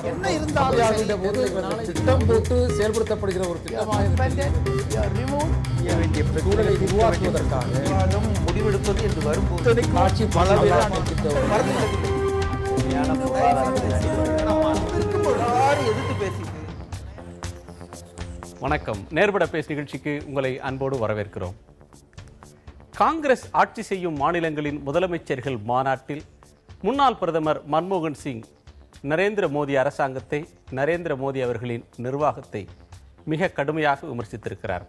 என்ன இருந்தாலும் திட்டம் போட்டு செயல்படுத்தப்படுகிற ஒரு சூழலை உருவாக்குவதற்காக முடிவெடுப்பது என்று வரும்போது ஆட்சி எதிர்த்து பேசிட்டு. வணக்கம். நேர்பட பேசு நிகழ்ச்சிக்கு உங்களை அன்போடு வரவேற்கிறோம். காங்கிரஸ் ஆட்சி செய்யும் மாநிலங்களின் முதலமைச்சர்கள் மாநாட்டில் முன்னாள் பிரதமர் மன்மோகன் சிங் நரேந்திர மோடி அரசாங்கத்தை, நரேந்திர மோடி அவர்களின் நிர்வாகத்தை மிக கடுமையாக விமர்சித்திருக்கிறார்.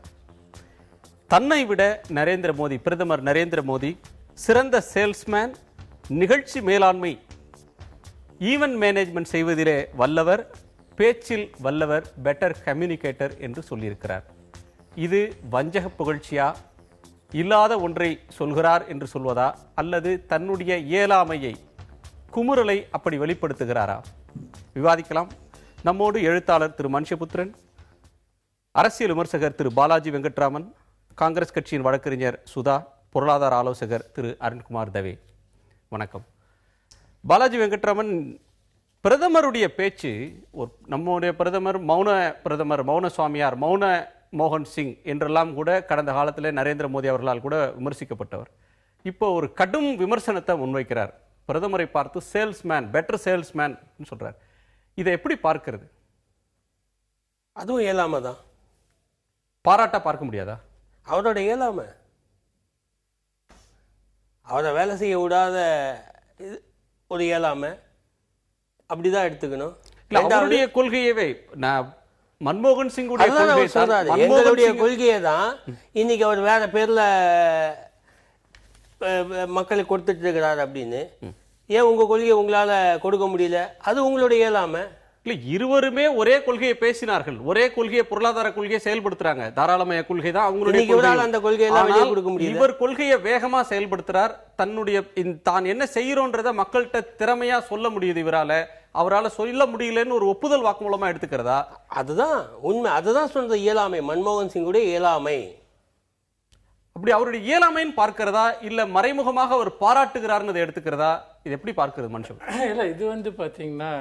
தன்னை விட பிரதமர் நரேந்திர மோடி சிறந்த சேல்ஸ்மேன், நிகழ்ச்சி மேலாண்மை, ஈவென்ட் மேனேஜ்மெண்ட் செய்வதிலே வல்லவர், பேச்சில் வல்லவர், பெட்டர் கம்யூனிகேட்டர் என்று சொல்லியிருக்கிறார். இது வஞ்சக புகழ்ச்சியா, இல்லாத ஒன்றை சொல்கிறார் என்று சொல்வதா, அல்லது தன்னுடைய இயலாமையை, குமுறலை அப்படி வெளிப்படுத்துகிறாரா? விவாதிக்கலாம். நம்மோடு எழுத்தாளர் திரு மனுஷபுத்திரன், அரசியல் விமர்சகர் திரு பாலாஜி வெங்கட்ராமன், காங்கிரஸ் கட்சியின் வழக்கறிஞர் சுதா, பொருளாதார ஆலோசகர் திரு அருண்குமார் தவே. வணக்கம். பாலாஜி வெங்கட்ராமன், பிரதமருடைய பேச்சு, நம்முடைய பிரதமர் மௌன சுவாமியார், மௌன மோகன் சிங் என்றெல்லாம் கூட கடந்த காலத்தில் நரேந்திர மோடி அவர்களால் கூட விமர்சிக்கப்பட்டவர். இப்போ ஒரு கடும் விமர்சனத்தை முன்வைக்கிறார். பிரதமரை பார்த்து சேல்ஸ்மேன், பெட்டர் சேல்ஸ்மேன் சொல்றார். இதை எப்படி பார்க்கிறது? அதுவும் இயலாம தான். பாராட்டா பார்க்க முடியாதா? அவரோட இயலாம, அவரை வேலை செய்ய விடாத ஒரு இயலாம, அப்படிதான் எடுத்துக்கணும். அவருடைய கொள்கையவே மன்மோகன் சிங் எங்களுடைய கொள்கையை தான் இன்னைக்கு அவர் வேற பேர்ல மக்களுக்கு கொடுத்துட்டு இருக்கிறார் அப்படின்னு. ஏன் உங்க கொள்கையை உங்களால கொடுக்க முடியல? அது உங்களுடைய இயலாம. இல்ல, இருவருமே ஒரே கொள்கையை பேசினார்கள், ஒரே கொள்கையை, பொருளாதார கொள்கையை செயல்படுத்துறாங்க. தாராளமய கொள்கை தான் அவங்களுடைய. அந்த கொள்கையெல்லாம் கொடுக்க முடியல. இவர் கொள்கையை வேகமா செயல்படுத்துறார். தன்னுடைய தான் என்ன செய்யறோன்றத மக்கள்கிட்ட திறமையா சொல்ல முடியுது இவரால. அவரால் சொல்ல முடியலன்னு ஒரு ஒப்புதல் வாக்குமூலமா எடுத்துக்கிறதா? அதுதான் உண்மை. அதுதான் சொல்ற இயலாமை, மன்மோகன் சிங்குடைய இயலாமை. அப்படி அவருடைய இயலாமைன்னு பார்க்கிறதா, இல்ல மறைமுகமாக அவர் பாராட்டுகிறார்னு எடுத்துக்கிறதா? இது எப்படி பார்க்கிறது மனுஷன்? இல்ல, இது பாத்தீங்கன்னா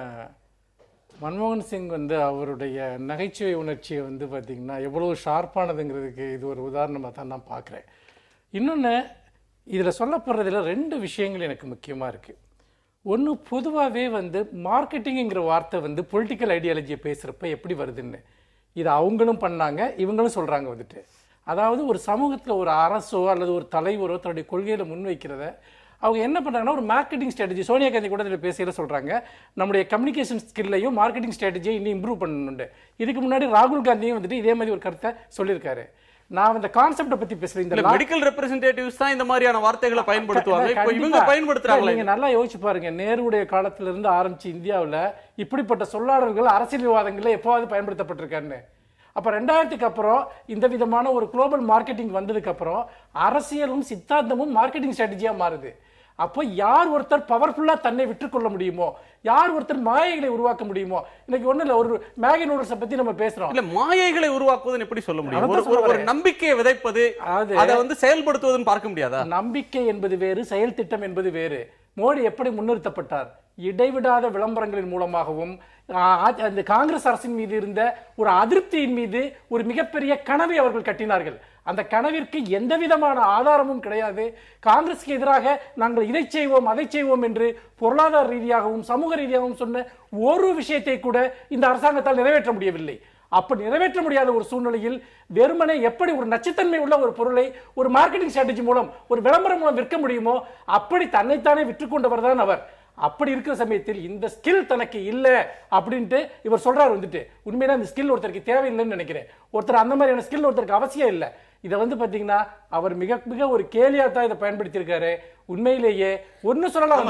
மன்மோகன் சிங் அவருடைய நகைச்சுவை உணர்ச்சியை பாத்தீங்கன்னா எவ்வளவு ஷார்ப்பானதுங்கிறதுக்கு இது ஒரு உதாரணமாக தான் நான் பார்க்குறேன். இன்னொன்று, இதில் சொல்லப்படுறதுல ரெண்டு விஷயங்கள் எனக்கு முக்கியமாக இருக்குது. ஒன்று, பொதுவாகவே மார்க்கெட்டிங்கிற வார்த்தை பொலிட்டிக்கல் ஐடியாலஜியை பேசுகிறப்ப எப்படி வருதுன்னு இது அவங்களும் பண்ணாங்க, இவங்களும் சொல்கிறாங்க. அதாவது ஒரு சமூகத்தில் ஒரு அரசோ அல்லது ஒரு தலைவரோ தன்னுடைய கொள்கையில் முன்வைக்கிறத அவங்க என்ன பண்ணுறாங்கன்னா ஒரு மார்க்கெட்டிங் ஸ்ட்ராட்டஜி. சோனியா காந்தி கூட இதில் பேசுகிற சொல்கிறாங்க, நம்முடைய கம்யூனிகேஷன் ஸ்கில்லையும் மார்க்கெட்டிங் ஸ்ட்ராட்டஜியை இன்னும் இம்ப்ரூவ் பண்ணணுண்டு. இதுக்கு முன்னாடி ராகுல் காந்தியும் இதே மாதிரி ஒரு கருத்தை சொல்லியிருக்காரு. நான் இந்த கான்செப்டை பத்தி பேசுறேன். இந்த மெடிக்கல் ரெப்ரசன்டேட்டிவ்ஸ் தான் இந்த மாதிரியான வார்த்தைகளை பயன்படுத்துவாங்க. இப்போ இவங்க பயன்படுத்துறாங்க. நீங்க நல்லா யோசிச்சு பாருங்க, நேருடைய காலத்துல இருந்து ஆரம்பிச்சு இந்தியாவில் இப்படிப்பட்ட சொல்லாடல்கள் அரசியல் விவாதங்கள்ல எப்போவாது பயன்படுத்தப்பட்டிருக்காருன்னு. அப்ப 2000க்கு அப்புறம் இந்த விதமான ஒரு குளோபல் மார்க்கெட்டிங் வந்ததுக்கு அப்புறம் அரசியலும் சித்தாந்தமும் மார்க்கெட்டிங் ஸ்ட்ராட்டஜியா மாறுது. அப்போ யார் ஒருத்தர் பவர்ஃபுல்லா தன்னை விற்றுக்கொள்ள முடியுமோ, யார் ஒருத்தர் மாயைகளை உருவாக்க முடியுமோ. இன்னைக்கு ஒண்ணு இல்ல, ஒரு மேகி நூடுல்ஸை பத்தி நம்ம பேசுறோம். இல்ல, மாயைகளை உருவாக்குவதுன்னு எப்படி சொல்ல முடியும்? ஒரு நம்பிக்கையை விதைப்பது, அதை செயல்படுத்துவதுன்னு பார்க்க முடியாதா? நம்பிக்கை என்பது வேறு, செயல் திட்டம் என்பது வேறு. மோடி எப்படி முன்னிறுத்தப்பட்டார்? இடைவிடாத விளம்பரங்களின் மூலமாகவும் அந்த காங்கிரஸ் அரசின் மீது இருந்த ஒரு அதிருப்தியின் மீது ஒரு மிகப்பெரிய கனவை அவர்கள் கட்டினார்கள். அந்த கனவிற்கு எந்த விதமான ஆதாரமும் கிடையாது. காங்கிரஸுக்கு எதிராக நாங்கள் இதை செய்வோம் அதை செய்வோம் என்று பொருளாதார ரீதியாகவும் சமூக ரீதியாகவும் சொன்ன ஒரு விஷயத்தை கூட இந்த அரசாங்கத்தால் நிறைவேற்ற முடியவில்லை. அப்படி நிறைவேற்ற முடியாத ஒரு சூழ்நிலையில் வெறுமனே எப்படி ஒரு நச்சுத்தன்மை உள்ள ஒரு பொருளை ஒரு மார்க்கெட்டிங் ஸ்ட்ராட்டஜி மூலம், ஒரு விளம்பரம் மூலம் விற்க முடியுமோ அப்படி தன்னைத்தானே விற்றுக்கொண்டவர் தான் அவர். அப்படி இருக்கிற சமயத்தில் இந்த ஸ்கில் தனக்கு இல்லை அப்படின்ட்டு இவர் சொல்றாரு. உண்மையில அந்த ஸ்கில் ஒருத்தருக்கு தேவையில்லைன்னு நினைக்கிறேன். ஒருத்தர் அந்த மாதிரியான ஸ்கில் ஒருத்தருக்கு அவசியம் இல்லை. இதை பாத்தீங்கன்னா அவர் மிக மிக ஒரு கேலியா தான் இதை பயன்படுத்தி இருக்காரு. உண்மையிலேயே ஒன்னு சொல்லலாம்,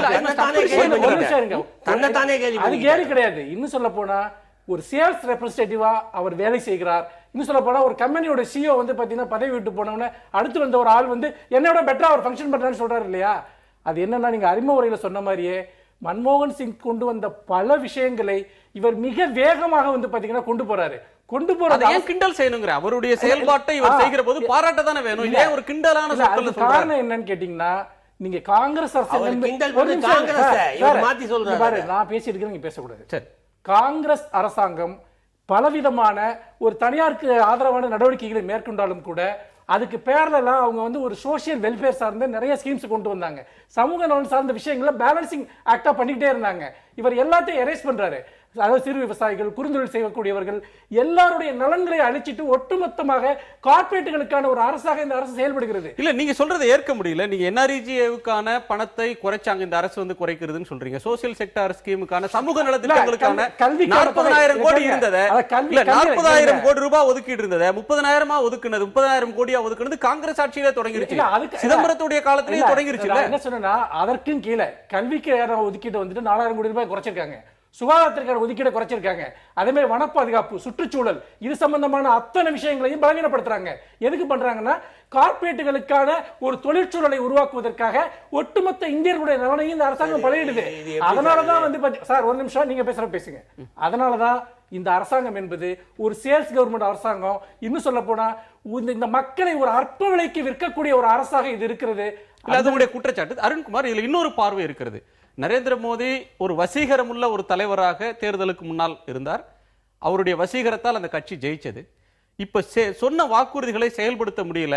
அது கேலி கிடையாது. இன்னும் சொல்ல போனா ஒரு சேல்ஸ் ரெப்ரசன்டேட்டிவா அவர் வேலை செய்கிறார். இன்னும் சொல்ல போனா ஒரு கம்பெனியோட சிஓ பாத்தீங்கன்னா பதவி விட்டு போனவன அடுத்து வந்த ஒரு ஆள் என்னோட பெட்டரா அவர் ஃபங்க்ஷன் பண்றான்னு சொல்றாரு இல்லையா? அது என்னன்னா, நீங்க அறிமுக உரையில சொன்ன மாதிரியே மன்மோகன் சிங் கொண்டு வந்த பல விஷயங்களை இவர் மிக வேகமாக பாத்தீங்கன்னா கொண்டு போறாரு. கொண்டு போறது ஏன் கிண்டல் செய்யணுங்கிற அவருடைய செயல்பாட்டை இவர் செய்கிற போது பாராட்ட தானே வேணும். இதே ஒரு கிண்டலான சொற்கள் காரணம் என்னன்னு கேட்டீங்கன்னா, நீங்க காங்கிரஸ் அரசு மாத்தி சொல்றாரு. நான் பேசிட்டு இருக்கேன், நீங்க பேசக்கூடாது. சரி, காங்கிரஸ் அரசாங்கம் பலவிதமான ஒரு தனியாருக்கு ஆதரவான நடவடிக்கைகளை மேற்கொண்டாலும் கூட அதுக்கு பேரலா அவங்க ஒரு சோசியல் வெல்ஃபேர் சார்ந்த நிறைய ஸ்கீம்ஸ் கொண்டு வந்தாங்க. சமூக நலன் சார்ந்த விஷயங்களை பேலன்சிங் ஆக்டா பண்ணிக்கிட்டே இருந்தாங்க. இவர் எல்லாத்தையும் எரேஸ் பண்றாரு. அதாவது சிறு விவசாயிகள், குறுந்தொழில் செய்யக்கூடியவர்கள் எல்லாருடைய நலன்களை அழிச்சிட்டு ஒட்டுமொத்தமாக கார்ப்பரேட்டுகளுக்கான ஒரு அரசாக இந்த அரசு செயல்படுகிறது. இல்ல நீங்க சொல்றதை ஏற்க முடியல. நீங்க NREGAவுக்கான பணத்தை குறைச்சாங்க இந்த அரசு குறைக்கிறதுன்னு சொல்றீங்க. சோசியல் செக்டார் ஸ்கீமுக்கான சமூக நலத்திட்டங்களுக்கான 40,000 கோடி இருந்தது. 40,000 கோடி ரூபாய் ஒதுக்கீடு இருந்தது. 30,000 ஒதுக்குனது, 30,000 கோடியா ஒதுக்குனது காங்கிரஸ் ஆட்சியிலே தொடங்கிருச்சு. சிதம்பரத்துடைய காலத்திலேயே தொடங்கிருச்சு. என்ன சொன்னா அதற்கும் கீழே கல்விக்கு ஒதுக்கீடு வந்துட்டு 4,000 கோடி ரூபாய் குறைச்சிருக்காங்க. சுகாதாரத்திற்கான ஒதுக்கீடு குறைச்சிருக்காங்க. அதே மாதிரி வன பாதுகாப்பு, சுற்றுச்சூழல் இது சம்பந்தமான அத்தனை விஷயங்களையும் பலவீனப்படுத்துறாங்க. எதுக்கு பண்றாங்கன்னா கார்ப்பரேட்டுகளுக்கான ஒரு தொழிற்சூழலை உருவாக்குவதற்காக ஒட்டுமொத்த இந்தியர்களுடைய நலனையும் இந்த அரசாங்கம் பலியிடுது. அதனாலதான் சார் ஒரு நிமிஷம் நீங்க பேசுங்க. அதனாலதான் இந்த அரசாங்கம் என்பது ஒரு சேல்ஸ் கவர்மெண்ட் அரசாங்கம். இன்னும் சொல்ல போனா இந்த மக்களை ஒரு அற்ப விலைக்கு விற்கக்கூடிய ஒரு அரசாக இது இருக்கிறது. அதனுடைய குற்றச்சாட்டு. அருண்குமார், இதுல இன்னொரு பார்வை இருக்கிறது. நரேந்திர மோடி ஒரு வசீகரமுள்ள ஒரு தலைவராக தேர்தலுக்கு முன்னால் இருந்தார். அவருடைய வசீகரத்தால் அந்த கட்சி ஜெயிச்சது. இப்ப சொன்ன வாக்குறுதிகளை செயல்படுத்த முடியல,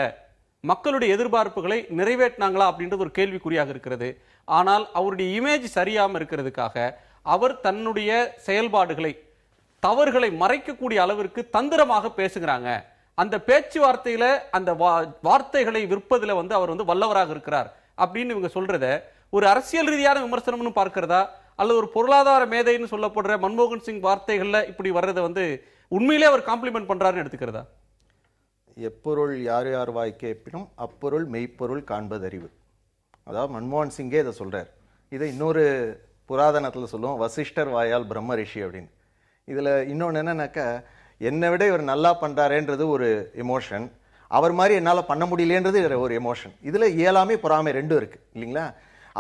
மக்களுடைய எதிர்பார்ப்புகளை நிறைவேற்றினாங்களா அப்படின்றது ஒரு கேள்விக்குறியாக இருக்கிறது. ஆனால் அவருடைய இமேஜ் சரியாம இருக்கிறதுக்காக அவர் தன்னுடைய செயல்பாடுகளை, தவறுகளை மறைக்கக்கூடிய அளவிற்கு தந்திரமாக பேசுகிறாங்க. அந்த பேச்சுவார்த்தையில அந்த வார்த்தைகளை விற்பதில் அவர் வல்லவராக இருக்கிறார் அப்படின்னு இவங்க சொல்றத ஒரு அரசியல் ரீதியான விமர்சனம்னு பார்க்கிறதா, அல்லது ஒரு பொருளாதார மேதைன்னு சொல்லப்படுற மன்மோகன் சிங் வார்த்தைகள்ல இப்படி வர்றதை உண்மையிலே அவர் காம்ப்ளிமெண்ட் பண்றாருன்னு எடுத்துக்கிறதா? எப்பொருள் யார் யார் வாய் கேட்பினும் அப்பொருள் மெய்ப்பொருள் காண்பதறிவு. அதாவது மன்மோகன் சிங்கே இதை சொல்றார். இதை இன்னொரு புராதனத்தில் சொல்லுவோம், வசிஷ்டர் வாயால் பிரம்ம ரிஷி அப்படின்னு. இதுல இன்னொன்று என்னன்னாக்கா, என்னை விட இவர் நல்லா பண்றாருன்றது ஒரு எமோஷன், அவர் மாதிரி என்னால் பண்ண முடியலன்றது ஒரு எமோஷன். இதுல இயலாமை பொறாமை ரெண்டும் இருக்கு இல்லைங்களா?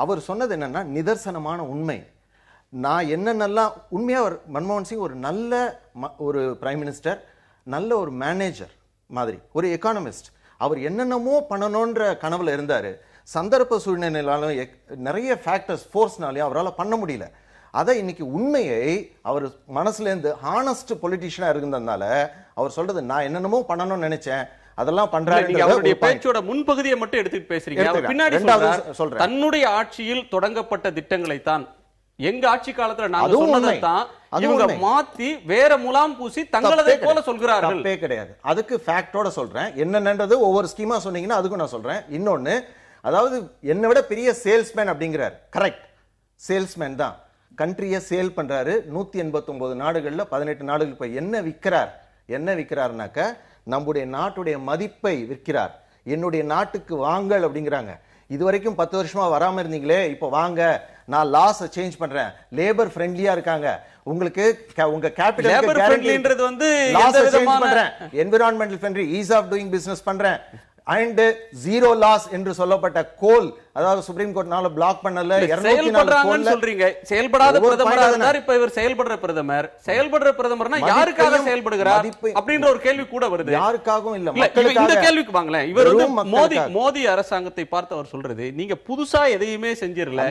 அவர் சொன்னது என்னன்னா நிதர்சனமான உண்மை. நான் என்னென்னலாம் உண்மையா மன்மோகன் சிங் ஒரு நல்ல ஒரு பிரைம் மினிஸ்டர், நல்ல ஒரு மேனேஜர் மாதிரி, ஒரு எக்கானமிஸ்ட். அவர் என்னென்னமோ பண்ணணுன்ற கனவுல இருந்தாரு. சந்தர்ப்ப சூழ்நிலையினாலும் நிறைய ஃபேக்டர்ஸ் ஃபோர்ஸ்னாலையும் அவரால் பண்ண முடியல. அதை இன்னைக்கு உண்மையை அவர் மனசுல இருந்து ஹானஸ்ட் பொலிட்டிஷியனா இருந்ததுனால அவர் சொல்றது, நான் என்னென்னமோ பண்ணணும்னு நினைச்சேன், அதெல்லாம் பண்றாரு. அவருடைய பேச்சோட முன்பகுதியை மட்டும் எடுத்துட்டு பேசுறீங்க. அவர் பின்னாடி சொல்றார், தன்னுடைய ஆட்சியில் தொடங்கப்பட்ட திட்டங்களை தான் எங்க ஆட்சி காலத்துல நாங்க சொன்னதைத்தான் இவங்க மாத்தி வேற முலாம் பூசி தங்களதை போல சொல்கிறார்கள். தப்பே கிடையாது. அதுக்கு ஃபேக்டோட சொல்றேன். என்னன்றது ஒவ்வொரு ஸ்கீமா சொன்னீங்கன்னா அதுக்கும் நான் சொல்றேன். இன்னொன்னு, அதாவது என்னை விட பெரிய சேல்ஸ்மேன் அப்படிங்கிறார். கரெக்ட், சேல்ஸ்மேன் தான். கண்ட்ரியை சேல் பண்றாரு. 189 நாடுகள்ல 18 நாடுகள் போய் என்ன விற்கிறாருனாக்க நம்முடைய நாட்டுடைய மதிப்பை விற்கிறார். என்னுடைய நாட்டுக்கு வாங்கல் அப்படிங்கிறாங்க. இதுவரைக்கும் 10 வருஷமா வராம இருந்தீங்களே, இப்போ வாங்க, நான் லாஸ் சேஞ்ச் பண்றேன், லேபர் ஃப்ரெண்ட்லியா இருக்காங்க, உங்களுக்கு உங்க கேபிட்டல் ஃப்ரெண்ட்லின்றது லாஸ் சேஞ்ச் பண்றேன், environmental friendly, ease of doing business பண்றேன், அண்ட் ஜீரோ லாஸ் என்று சொல்லப்பட்ட கோல், அதாவது சுப்ரீம் கோர்ட்னால பிளாக் பண்ணல. செயல்படுறாங்கன்னு சொல்றீங்க. செயல்படாத பிரதமரா இருந்தார், இப்ப இவர் செயல்படுற பிரதமர். செயல்படுற பிரதமர்னா யாருக்காக செயல்படுகிறார் அப்படின்ற ஒரு கேள்வி கூட வருது. யாருக்காகவும் இல்ல, இந்த கேள்விக்கு வாங்களேன். இவர் மோடி அரசாங்கத்தை பார்த்து அவர் சொல்றது, நீங்க புதுசா எதையுமே செஞ்சிரல,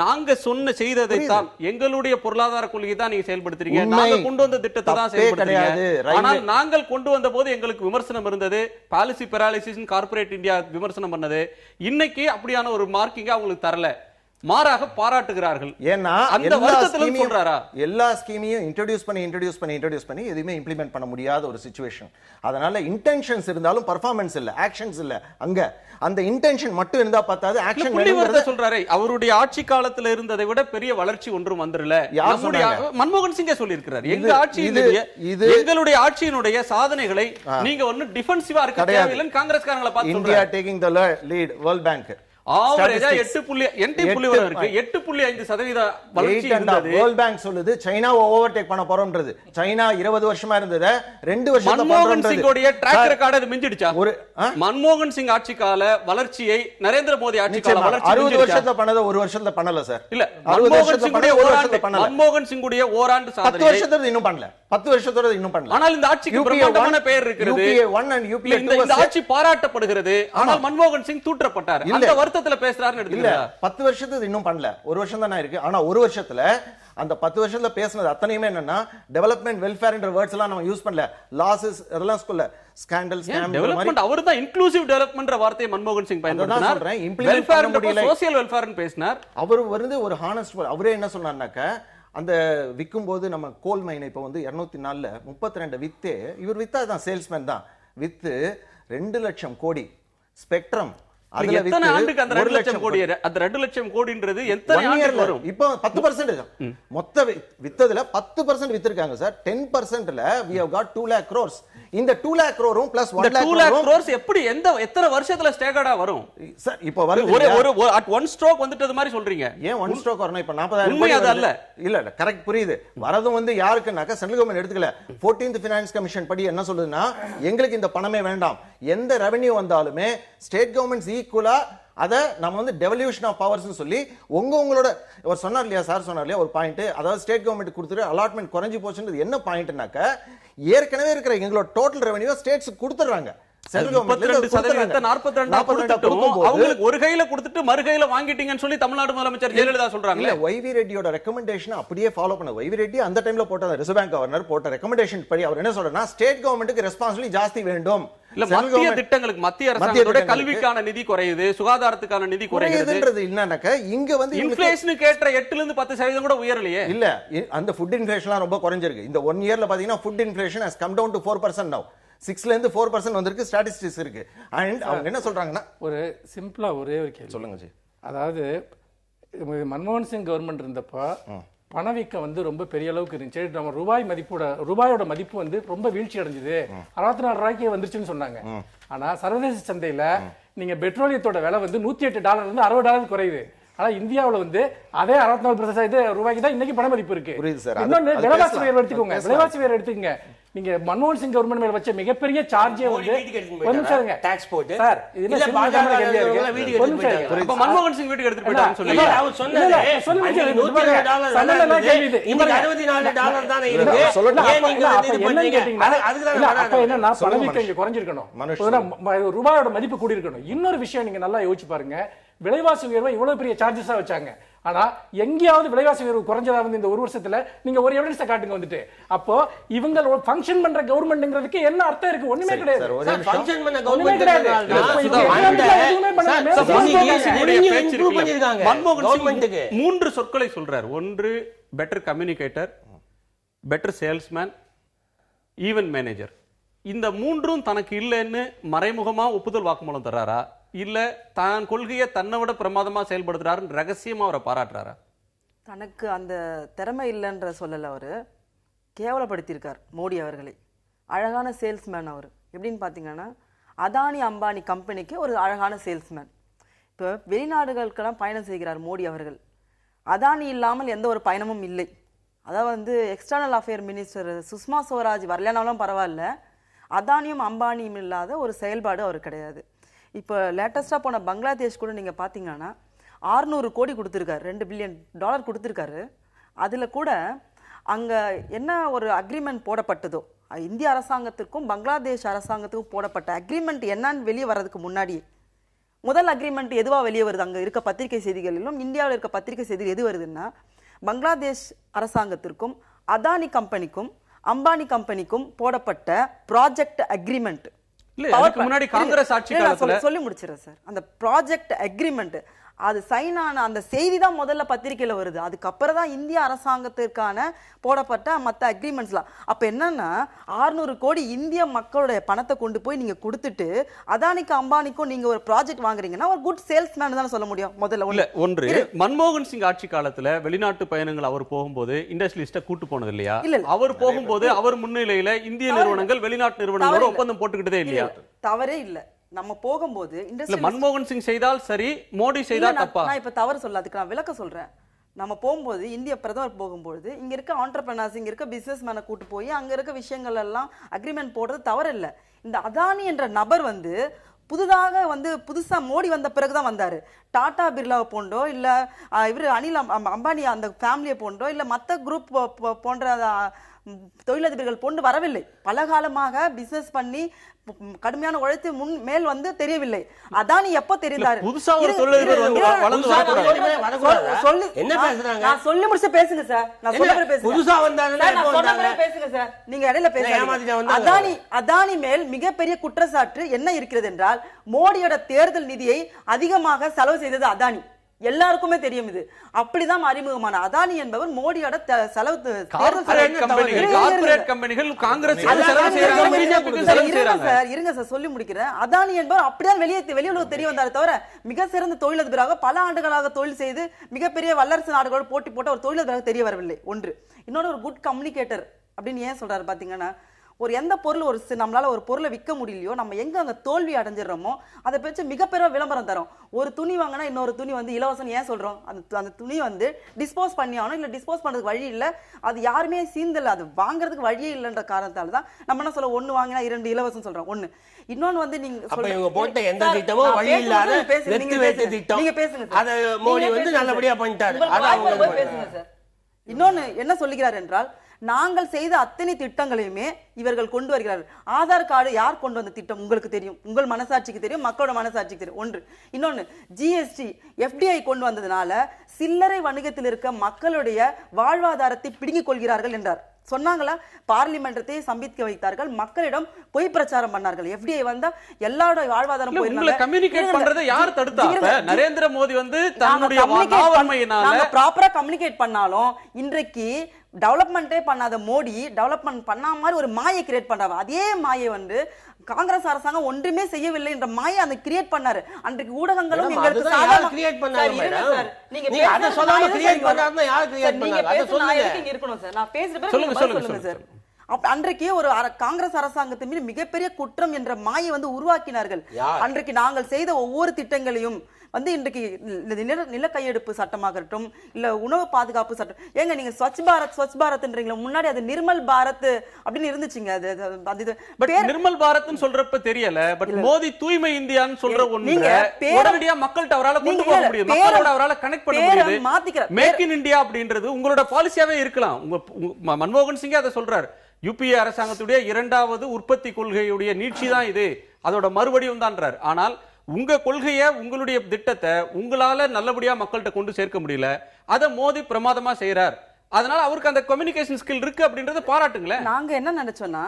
நாங்க சொன்ன செய்ததை தான், எங்களுடைய பொருளாதார கொள்கை தான் நீங்க செயல்படுத்துறீங்க, நாங்க கொண்டு வந்த திட்டத்தை தான் செயல்படுத்துறீங்க. ஆனால் நாங்கள் கொண்டு வந்த போது எங்களுக்கு விமர்சனம் இருந்தது, பாலிசி பெராலிசிஸ், கார்ப்பரேட் இந்தியா விமர்சனம் பண்ணது. இன்னைக்கு அப்படியான ஒரு மார்க்கிங் அவங்களுக்கு தரல, மாறாக பாராட்டுகிறார்கள். ஏன்னா அந்த வருத்தத்திலும் சொல்றாரா, எல்லா ஸ்கீமையும் இன்ட்ரோடியூஸ் பண்ணி எதுவுமே இம்ப்ளிமெண்ட் பண்ண முடியாத ஒரு சிச்சுவேஷன். அதனால இன்டென்ஷன்ஸ் இருந்தாலும் பெர்ஃபார்மன்ஸ் இல்ல, ஆக்ஷன்ஸ் இல்ல. அங்க அந்த இன்டென்ஷன் மட்டும் இருந்தா பார்த்தாது, ஆக்ஷன் புள்ளிவரத்தை சொல்றாரு. அவருடைய ஆட்சி காலத்துல இருந்ததை விட பெரிய வளர்ச்சி ஒன்றும் வந்துடல. மன்மோகன் சிங்கே சொல்லியிருக்கிறார், எங்க ஆட்சியினுடைய எங்களுடைய ஆட்சியினுடைய சாதனைகளை நீங்க ஒன்னும் டிஃபென்சிவா இருக்க தேவையில்லைன்னு காங்கிரஸ்காரங்களை பார்த்து இந்தியா டேக்கிங் தி லீட், வேர்ல்ட் பேங்க் ஆவரேஜா 8.5% வளர்ச்சி இருந்தது. வேர்ல்ட் பேங்க் சொல்லுது சைனாவை ஓவர்டேக் பண்ண போறோம்ன்றது. சைனா 20 வருஷமா இருந்தது, 2 வருஷத்துல மன்மோகன் சிங்கோடைய ட்ராக் ரெக்கார்ட் அது மிஞ்சிடுச்சா? மன்மோகன் சிங் ஆட்சி கால வளர்ச்சியை நரேந்திர மோடி ஆட்சி கால வளர்ச்சி 60 வருஷத்துல பண்ணத ஒரு வருஷத்துல பண்ணல சார். இல்ல, மன்மோகன் சிங்குடைய ஓராண்டு சாதனை 10 வருஷத்துல இன்னும் பண்ணல, 10 வருஷத்தோட இன்னும் பண்ணல. ஆனால் இந்த ஆட்சிக்கு பிரம்மாண்டமான பெயர் இருக்கிறது. இந்த ஆட்சி பாராட்டப்படுகிறது. ஆனால் மன்மோகன் சிங் தூற்றப்பட்டார். அந்த வருத்தத்துல பேசுறாருன்னு எடுத்துக்கல. 10 வருஷத்துக்கு இன்னும் பண்ணல, ஒரு வருஷம் தானே இருக்கு. ஆனா ஒரு வருஷத்துல அந்த 10 வருஷத்துல பேசுனது அத்தனையுமே என்னன்னா டெவலப்மெண்ட் வெல்ஃபேர்ன்ற வேர்ட்ஸ் எல்லாம் நம்ம யூஸ் பண்ணல. லாசஸ் அதெல்லாம் ஸ்கூல்ல ஸ்கேண்டல் ஸ்கேம் டெவலப்மெண்ட் அவர் தான் இன்க்ளூசிவ் டெவலப்மென்ட்ற வார்த்தையை மன்மோகன் சிங் பயன்படுத்தினார். வெல்ஃபேர் என்ற சோசியல் வெல்ஃபேர்னு பேசினார். அவர் வந்து ஒரு ஹானஸ்ட் அவரே என்ன சொன்னார்னாக்க அந்த விற்கும் போது நம்ம கோல் மைனை இப்போ வந்து 204ல 32 வித்தே இவர் வித்தா தான் சேல்ஸ்மேன் தான் வித்து 2 லட்சம் கோடி ஸ்பெக்ட்ரம். அதுல எத்தனை ஆண்டுக்கு அந்த 2 லட்சம் கோடி அந்த 2 லட்சம் கோடின்றது எத்தனை ஆண்டுக்கு வரும்? இப்போ 10% மொத்த வித்ததுல 10% வித்திருக்காங்க sir. 10%ல we have got 2 lakh crores. இந்த 2 lakh crore plus 1 lakh 2 lakh crores எப்படி எத்தனை வருஷத்துல ஸ்டேகர்டா வரும் சார்? இப்போ வருது ஒரு அட் ஒன் ஸ்ட்ரோக் வந்துட்டது மாதிரி சொல்றீங்க. ஏன் ஒன் ஸ்ட்ரோக் வரணும்? இப்போ 40,000 உண்மை அது அல்ல. இல்ல கரெக்ட் புரியுது. வரதும் வந்து யாருக்குனாக்க சென்ட்ரல் கவர்மெண்ட் எடுத்துக்கல. 14th ஃபைனான்ஸ் கமிஷன் படி என்ன சொல்லுதுன்னா எங்களுக்கு இந்த பணமே வேண்டாம், எந்த ரெவென்யூ வந்தாலுமே ஸ்டேட் கவர்மெண்ட்ஸ் ஈக்குவலா அத நம்ம வந்து டெவல்யூஷன் ஆஃப் பவர்ஸ் சொல்லி உங்களோட அவர் சொன்னார் இல்லையா சார், சொன்னார் இல்லையா ஒரு பாயிண்ட், அதாவது ஸ்டேட் கவர்மெண்ட் கொடுத்துட்டு அலாட்மெண்ட் குறைஞ்சு போச்சுன்றது என்ன பாயிண்ட்னாக்க ஏற்கனவே இருக்கிற எங்களோட டோட்டல் ரெவென்யூ ஸ்டேட்ஸ் கொடுத்துறாங்க. அவங்களுக்கு ஒரு கையில கொடுத்துட்டு மறு கையில வாங்கிட்டீங்கன்னு சொல்லி தமிழ்நாடு முதலமைச்சர் ஜெயலலிதா சொல்றாங்க. இல்ல ஒய்வி ரெட்டியோட ரெக்கமெண்டேஷன் அப்படியே ஃபாலோ பண்ண. ஒய்வி ரெட்டி அந்த டைம்ல போட்ட ரிசர்வ் பேங்க் கவர்னர் போட்ட ரெக்கமெண்டேஷன் படி அவர் என்ன சொல்றாருன்னா ஸ்டேட் கவர்மெண்ட்டுக்கு ரெஸ்பான்சிபிலிட்டி ஜாஸ்தி வேண்டும். இல்ல மத்திய திட்டங்களுக்கு மத்திய அரசாங்கத்தோட கல்விக்கான நிதி குறையுது, சுகாதாரத்துக்கான நிதி குறையுதுன்றது என்னன்னாக்க இங்க வந்து இன்ஃப்ளேஷனுக்கு ஏற்ற 8ல இருந்து 10% கூட உயரலையே. இல்ல அந்த ஃபுட் இன்ஃப்ளேஷன்லாம் ரொம்ப குறைஞ்சிருக்கு. இந்த 1 இயர்ல பாத்தீங்கன்னா food inflation has come down to 4% now. 6ல இருந்து 4% வந்திருக்கு, ஸ்டாட்டிஸ்டிக்ஸ் இருக்கு. அண்ட் அவங்க என்ன சொல்றாங்கன்னா ஒரு சிம்பிளா ஒரே ஒரு கேள்வி சொல்லுங்க ஜி. அதாவது மன்மோகன் சிங் கவர்மெண்ட் இருந்தப்போ பணவீக்கம் வந்து ரொம்ப பெரிய அளவுக்கு இருந்துச்சு. நம்ம ரூபாயோட மதிப்பு வந்து ரொம்ப வீழ்ச்சி அடைஞ்சது. 64 ரூபாய்க்கு வந்துருச்சுன்னு சொன்னாங்க. ஆனா சர்வதேச சந்தையில நீங்க பெட்ரோலியத்தோட விலை வந்து $108 இருந்து $60 குறையுது. ஆனா இந்தியாவுல வந்து அதே 64% ரூபாய்க்கு தான் இன்னைக்கு பண மதிப்பு இருக்கு. இன்னொன்னு விலைவாசி உயர்வு எடுத்துக்கோங்க. விலைவாசி உயர்வு எடுத்துக்கங்க. நீங்க மன்மோகன் சிங் கவர்மெண்ட் மேல வச்ச மிகப்பெரிய சார்ஜே வந்து டாக்ஸ் போட்டு சார் இது இல்ல மன்மோகன் சிங் வீட்டுக்கு எடுத்துட்டு போயிட்டான்னு சொல்லி அவர் சொன்னாரு $164 தானே இருக்கு. ஏன் நீங்க வந்து இது பண்ணீங்க? அப்ப என்னன்னா பணவீக்கம் இங்க குறைஞ்சிருக்கணும், ரூபாயோட மதிப்பு கூடி இருக்கணும். இன்னொரு விஷயம் நீங்க நல்லா யோசிச்சு பாருங்க, விலைவாசி உயர்வை இவ்வளவு பெரிய சார்ஜஸா வச்சாங்க. ஆனா எங்கேயாவது விலைவாசி உயர்வு குறைஞ்சதா வந்து இந்த ஒரு வருஷத்துல நீங்க ஒரு எவிடன்ஸ் காட்டுங்க வந்துட்டு. அப்போ இவங்க ஃபங்க்ஷன் பண்ற கவர்மெண்ட்ங்கிறதுக்கு என்ன அர்த்தம் இருக்கு? ஒண்ணுமே கிடையாது. ஃபங்க்ஷன் பண்ண கவர்மெண்ட் மன்மோகன் 3 சொற்களை சொல்றார். ஒன்று better communicator, better salesman, event manager. இந்த மூன்றும் தனக்கு இல்லைன்னு மறைமுகமா ஒப்புதல் வாக்குமூலம் தர்றாரா, இல்ல தான் கொள்கையை தன்னை விட பிரமாதமா செயல்படுத்துறாருன்னு ரகசியமா அவரை பாராட்டுறாரா? தனக்கு அந்த திறமை இல்லைன்ற சொல்லல, அவரு கேவலப்படுத்தியிருக்கார் மோடி அவர்களை. அழகான சேல்ஸ்மேன் அவர். எப்படின்னு பார்த்தீங்கன்னா அதானி அம்பானி கம்பெனிக்கு ஒரு அழகான சேல்ஸ்மேன். இப்போ வெளிநாடுகளுக்கெல்லாம் பயணம் செய்கிறார் மோடி அவர்கள். அதானி இல்லாமல் எந்த ஒரு பயணமும் இல்லை. அதாவது வந்து external affair minister Sushma Swaraj வரலனாலும் பரவாயில்ல, அதானியும் அம்பானியும் இல்லாத ஒரு செயல்பாடு அவர் கிடையாது. இப்போ லேட்டஸ்டாக போன பங்களாதேஷ் கூட நீங்கள் பார்த்தீங்கன்னா 600 கோடி கொடுத்துருக்காரு, $2 பில்லியன் கொடுத்துருக்காரு. அதில் கூட அங்கே என்ன ஒரு அக்ரிமெண்ட் போடப்பட்டதோ, இந்திய அரசாங்கத்திற்கும் பங்களாதேஷ் அரசாங்கத்துக்கும் போடப்பட்ட அக்ரிமெண்ட் என்னன்னு வெளியே வர்றதுக்கு முன்னாடி முதல் அக்ரிமெண்ட் எதுவாக வெளியே வருது அங்கே இருக்க பத்திரிகை செய்திகளிலும் இந்தியாவில் இருக்க பத்திரிகை செய்திகள் எது வருதுன்னா பங்களாதேஷ் அரசாங்கத்திற்கும் அதானி கம்பெனிக்கும் அம்பானி கம்பெனிக்கும் போடப்பட்ட ப்ராஜெக்ட் அக்ரிமெண்ட். முன்னாடி காங்கிரஸ் ஆட்சி காலத்துல சொல்லி முடிச்சிடுறேன் சார். அந்த ப்ராஜெக்ட் அக்ரிமெண்ட் அது சைன் ஆன அந்த செய்தி தான் முதல்ல பத்திரிகையில வருது. அதுக்கப்புறம் தான் இந்திய அரசாங்கத்திற்கான போடப்பட்ட மற்ற அக்ரிமெண்ட்ஸ்லாம். அப்ப என்னன்னா 600 கோடி இந்திய மக்களுடைய பணத்தை கொண்டு போய் நீங்க கொடுத்துட்டு அதானிக்கு அம்பானிக்கும் நீங்க ஒரு ப்ராஜெக்ட் வாங்குறீங்கன்னா ஒரு குட் சேல்ஸ்மேன் தான் சொல்ல முடியும். முதல்ல ஒன்று மன்மோகன் சிங் ஆட்சி காலத்துல வெளிநாட்டு பயணங்கள் அவர் போகும்போது இண்டஸ்ட்ரியலிஸ்ட கூட்டு போனது இல்லையா? அவர் போகும்போது அவர் முன்னிலையில இந்திய நிறுவனங்கள் வெளிநாட்டு நிறுவனங்களோட ஒப்பந்தம் போட்டுக்கிட்டதே இல்லையா? தவறே இல்ல. நம்ம போகும்போது மன்மோகன் சிங் செய்தால் சரி, மோடி செய்தால் தப்பா? நான் இப்ப தவறு சொல்ல, அதுக்கு நான் விளக்க சொல்றேன். நம்ம போகும்போது இந்திய பிரதமர் போகும்போது இங்க இருக்க ஆண்டர்பிரனர்ஸ், இங்க இருக்க பிசினஸ் மேனை கூட்டு போய் அங்க இருக்க விஷயங்கள் எல்லாம் அக்ரிமெண்ட் போடுறது தவறு இல்லை. இந்த அதானி என்ற நபர் வந்து புதுதாக வந்து புதுசா மோடி வந்த பிறகுதான் வந்தாரு. டாடா பிர்லாவை போன்றோ இல்ல இவர் அனில் அம்பானி அந்த ஃபேமிலியை போன்றோ இல்ல மற்ற குரூப் போன்ற தொழிலதிபர்கள் போன்று வரவில்லை. பல காலமாக பிசினஸ் பண்ணி கடுமையான உழைத்து மேல் வந்து தெரியவில்லை. அதானி எப்ப தெரிந்தாரு? புதுசா ஒரு தொழிலதிபர் வந்து வளர்ந்து வரக்கூடாது. என்ன பேசுறாங்க? நான் சொல்லி முடிச்சு பேசுங்க சார். நான் சொன்ன பிறகு பேசுங்க. புதுசா வந்தாங்க நான் சொன்ன பிறகு பேசுங்க சார். நீங்க இடையில பேசுங்க. அதானி மேல் மிகப்பெரிய குற்றச்சாட்டு என்ன இருக்கிறது என்றால், மோடியோட தேர்தல் நிதியை அதிகமாக செலவு செய்தது அதானி. எல்லாருக்குமே தெரியும். இது அப்படிதான் அறிமுகமான அதானி என்பவர் மோடியோட செலவு இருங்க சார் சொல்லி முடிக்கிறேன். அதானி என்பவர் அப்படிதான் வெளியுலக தெரிய வந்தாரு தவிர மிக சிறந்த தொழிலதிபராக பல ஆண்டுகளாக தொழில் செய்து மிகப்பெரிய வல்லரசு நாடுகளோடு போட்டி போட்ட ஒரு தொழிலதிபராக தெரிய வரவில்லை. ஒன்று. இன்னொரு ஒரு குட் கம்யூனிகேட்டர் அப்படின்னு ஏன் சொல்றாரு பாத்தீங்கன்னா, ஒரு எந்த பொருள் நம்மளால ஒரு பொருளை விற்க முடியலையோ, நம்ம எங்க அங்க தோல்வி அடைஞ்சிடறோமோ அதை வச்சு மிகப்பெரிய விளம்பரம் தரோம். ஒரு துணி வாங்கினா இன்னொரு துணி வந்து இலவசம் ஏன் சொல்றோம்? அந்த துணி வந்து டிஸ்போஸ் பண்ணி ஆகணும், இல்ல டிஸ்போஸ் பண்றதுக்கு வழி இல்ல, அது யாருமே சீந்தல, அது வாங்குறதுக்கு வழியே இல்லைன்ற காரணத்தால தான் நம்ம என்ன சொல்ல, ஒண்ணு வாங்கினா 2 இலவசம் சொல்றோம். ஒண்ணு. இன்னொன்னு வந்து நீங்க போட்ட எந்த திட்டமும் வழி இல்லாத திட்டம். நீங்க பேசுங்க. அத மோடி வந்து நல்லபடியா பண்ணிட்டாரு. பேசுங்க சார். இன்னொன்னு என்ன சொல்லுகிறார் என்றால், நாங்கள் செய்த அத்தனை திட்டங்களையுமே இவர்கள் கொண்டு வருகிறார்கள். ஆதார் கார்டு யார் கொண்டு வந்த திட்டம் உங்களுக்கு தெரியும், உங்கள் மனசாட்சிக்கு தெரியும், மக்களோட மனசாட்சிக்கு தெரியும். ஒன்று. இன்னொன்னு, ஜிஎஸ்டி FDI கொண்டு வந்ததுனால சில்லறை வணிகத்தில் இருக்க மக்களுடைய வாழ்வாதாரத்தை பிடுங்கிக் கொள்கிறார்கள் என்றார். சொன்னாங்களா? பார்லிமெண்டத்தை சம்பிக்க வைத்தார்கள், மக்களிடம் பொய் பிரச்சாரம் பண்ணார்கள். FDI வந்தா எல்லாரோட வாழ்வாதாரம் போயிருந்தாங்க. கம்யூனிகேட் பண்றதை யார் தடுத்தாங்க? நரேந்திர மோடி வந்து தன்னுடைய நாவன்மையினால ப்ராப்பரா கம்யூனிகேட் பண்ணாலும் இன்றைக்கு டெவலப்மெண்டே பண்ணாத மோடி டெவலப்மெண்ட் பண்ணா மாதிரி ஒரு மாயை கிரியேட் பண்றாங்க. அதே மாயை வந்து காங்கிரஸ் அரசாங்கம் ஒன்றுமே செய்யவில்லை என்ற மாயை அந்த கிரியேட் பண்ணாரு. அன்றைக்கு ஊடகங்களும் எங்களுக்கு சாதாரண கிரியேட் பண்ணாங்க. நீங்க அத சொல்லாம கிரியேட் பண்ணாருன்னா யார் கிரியேட் பண்ணாங்க? அத சொல்லுங்க. இருக்கணும் சார். நான் பேசுற பிறகு சொல்லுங்க சார். அன்றைக்கு ஒரு காங்கிரஸ் அரசாங்கத்தின் மீது மிகப்பெரிய குற்றம் என்ற மாயை வந்து உருவாக்கினார்கள். அன்றைக்கு நாங்கள் செய்த ஒவ்வொரு திட்டங்களையும் வந்து இன்றைக்கு நில கையெடுப்பு சட்டமாகட்டும், இல்ல உணவு பாதுகாப்பு சட்டம், ஏங்க நீங்க ஸ்வச் பாரத்ன்றீங்களா? முன்னாடி அது நிர்மல் பாரத் அப்படின்னு இருந்துச்சுங்க. அது நிர்மல் பாரத்னு சொல்றப்ப தெரியல. பட் மோடி தூய்மை இந்தியான்னு சொல்ற ஒண்ணு உடனடியா மக்கள்கிட்ட அவரால கொண்டு போக முடியும், மக்களோட அவரால கனெக்ட் பண்ண முடியுது. மேக் இன் இந்தியா அப்படின்றது உங்களோட பாலிசியாவே இருக்கலாம். உங்க மன்மோகன் சிங்கே அதை சொல்றாரு. UPA அரசாங்கத்துடைய 2வது உற்பத்தி கொள்கையுடைய நீட்சி தான் இது, அதோட மறுபடியும் தான்றார். ஆனால் உங்க கொள்கையை, உங்களுடைய திட்டத்தை உங்களால நல்லபடியா மக்கள்கிட்ட கொண்டு சேர்க்க முடியல, அதை மோடி பிரமாதமா செய்யறார். அதனால அவருக்கு அந்த கம்யூனிகேஷன் ஸ்கில் இருக்கு அப்படின்றத பாராட்டுங்களேன். நாங்க என்ன நினைச்சோம்னா,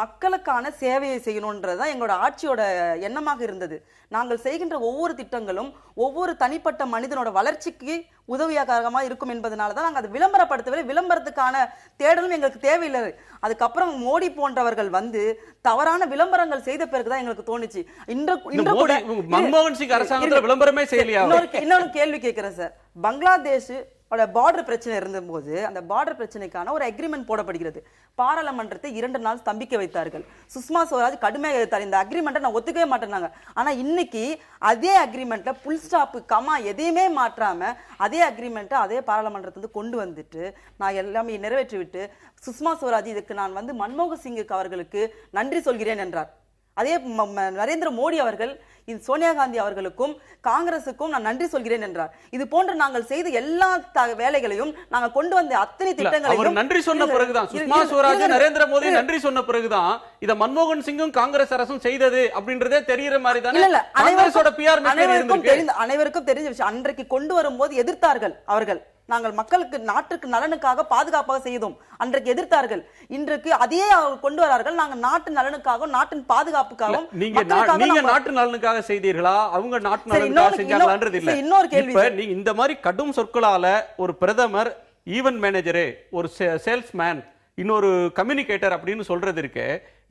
மக்களுக்கான சேவையை செய்யணும்ன்றதுதான் எங்களோட ஆட்சியோட எண்ணமாக இருந்தது. நாங்கள் செய்கின்ற ஒவ்வொரு திட்டங்களும் ஒவ்வொரு தனிப்பட்ட மனிதனோட வளர்ச்சிக்கு உதவியாக இருக்கும் என்பதனால தான் நாங்கள் அதை விளம்பரப்படுத்தவில்லை. விளம்பரத்துக்கான தேடலும் எங்களுக்கு தேவையில்லை. அதுக்கப்புறம் மோடி போன்றவர்கள் வந்து தவறான விளம்பரங்கள் செய்த பிறகுதான் எங்களுக்கு தோணுச்சு. இன்று கூட மன்மோகன் சிங் அரசாங்கத்துல விளம்பரமே செய்யலையா? இன்னொரு கேள்வி கேட்கிறேன் சார். பங்களாதேஷ் பார்டர் பிரச்சனை இருந்தபோது அந்த பார்டர் பிரச்சனைக்கான ஒரு அக்ரிமெண்ட் போடப்படுகிறது. பாராளுமன்றத்தை 2 நாள் ஸ்தம்பிக்க வைத்தார்கள். சுஷ்மா ஸ்வராஜ் கடுமையாக எதிர்த்தார். இந்த அக்ரிமெண்ட்டை நான் ஒத்துக்கவே மாட்டேன்னாங்க. ஆனா இன்னைக்கு அதே அக்ரிமெண்ட்ல புல் ஸ்டாப், கமா எதையுமே மாற்றாம அதே அக்ரிமெண்ட்டை அதே பாராளுமன்றத்திலிருந்து கொண்டு வந்துட்டு நான் எல்லாமே நிறைவேற்றி விட்டு சுஷ்மா ஸ்வராஜ் இதுக்கு நான் வந்து மன்மோகன் சிங்குக்கு அவர்களுக்கு நன்றி சொல்கிறேன் என்றார். அதே நரேந்திர மோடி அவர்கள் சோனியா காந்தி அவர்களுக்கும் காங்கிரசுக்கும் நான் நன்றி சொல்கிறேன் என்றார். இது போன்று நாங்கள் செய்த எல்லா வேலைகளையும் நாங்கள் கொண்டு வந்த அத்தனை திட்டங்களையும் நன்றி சொன்ன பிறகுதான், சுஷ்மா ஸ்வராஜ் நரேந்திர மோடி நன்றி சொன்ன பிறகுதான் இத மன்மோகன் சிங்கும் காங்கிரஸ் அரசும் செய்தது அப்படின்றதே தெரியற மாதிரி தானே. அனைவருக்கும் தெரிஞ்ச விஷயம். அன்றைக்கு கொண்டு வரும்போது எதிர்த்தார்கள் அவர்கள். நாங்கள் மக்களுக்கு நாட்டுக்கு நலனுக்காக பாதுகாப்பாக செய்தோம். அன்றைக்கு எதிர்த்தார்கள். இன்றைக்கு அதே கொண்டு வரார்கள். நாங்கள் நாட்டு நலனுக்காகவும் நாட்டின் பாதுகாப்புக்காகவும். நீங்க நாட்டு நலனுக்காக செய்தீர்களா, அவங்க நாட்டு நலனுக்காக செஞ்சாங்களான்றது இல்ல. இன்னொரு கேள்வி, நீங்க இந்த மாதிரி கடும் சொற்களால ஒரு பிரதமர், ஈவென்ட் மேனேஜரு, ஒரு சேல்ஸ்மேன், இன்னொரு கம்யூனிகேட்டர் அப்படின்னு சொல்றது இருக்கு.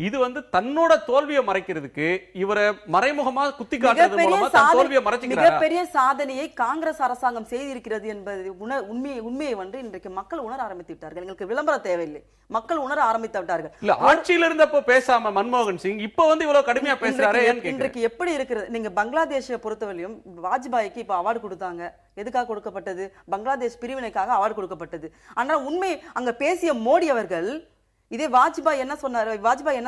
இது வந்து தன்னோட தோல்வியை மறைக்கிறதுக்கு இவரை மறைமுகமா குத்தி காட்டுறது மூலமா தன் தோல்வியை மறைச்சிக்கிறார். மிகப்பெரிய சாதனையை காங்கிரஸ் அரசாங்கம் செய்திருக்கிறது என்பது உண்மையை வந்து இன்றைக்கு மக்கள் உணர ஆரம்பித்து விட்டார்கள். எங்களுக்கு விளம்பரம் தேவையில்லை, மக்கள் உணர ஆரம்பித்து விட்டார்கள். இல்ல, ஆட்சியில இருந்தப்போ பேசாம மன்மோகன் சிங் இப்ப வந்து இவ்வளவு கடுமையா பேசுறாரு. இன்றைக்கு எப்படி இருக்கிறது? நீங்க பங்களாதேஷை பொறுத்தவரையும் வாஜ்பாய்க்கு இப்ப அவார்டு கொடுத்தாங்க. எதுக்காக கொடுக்கப்பட்டது? பங்களாதேஷ் பிரிவினைக்காக அவார்டு கொடுக்கப்பட்டது. ஆனால் உண்மை அங்க பேசிய மோடி அவர்கள் இதே வாஜ்பாய் என்ன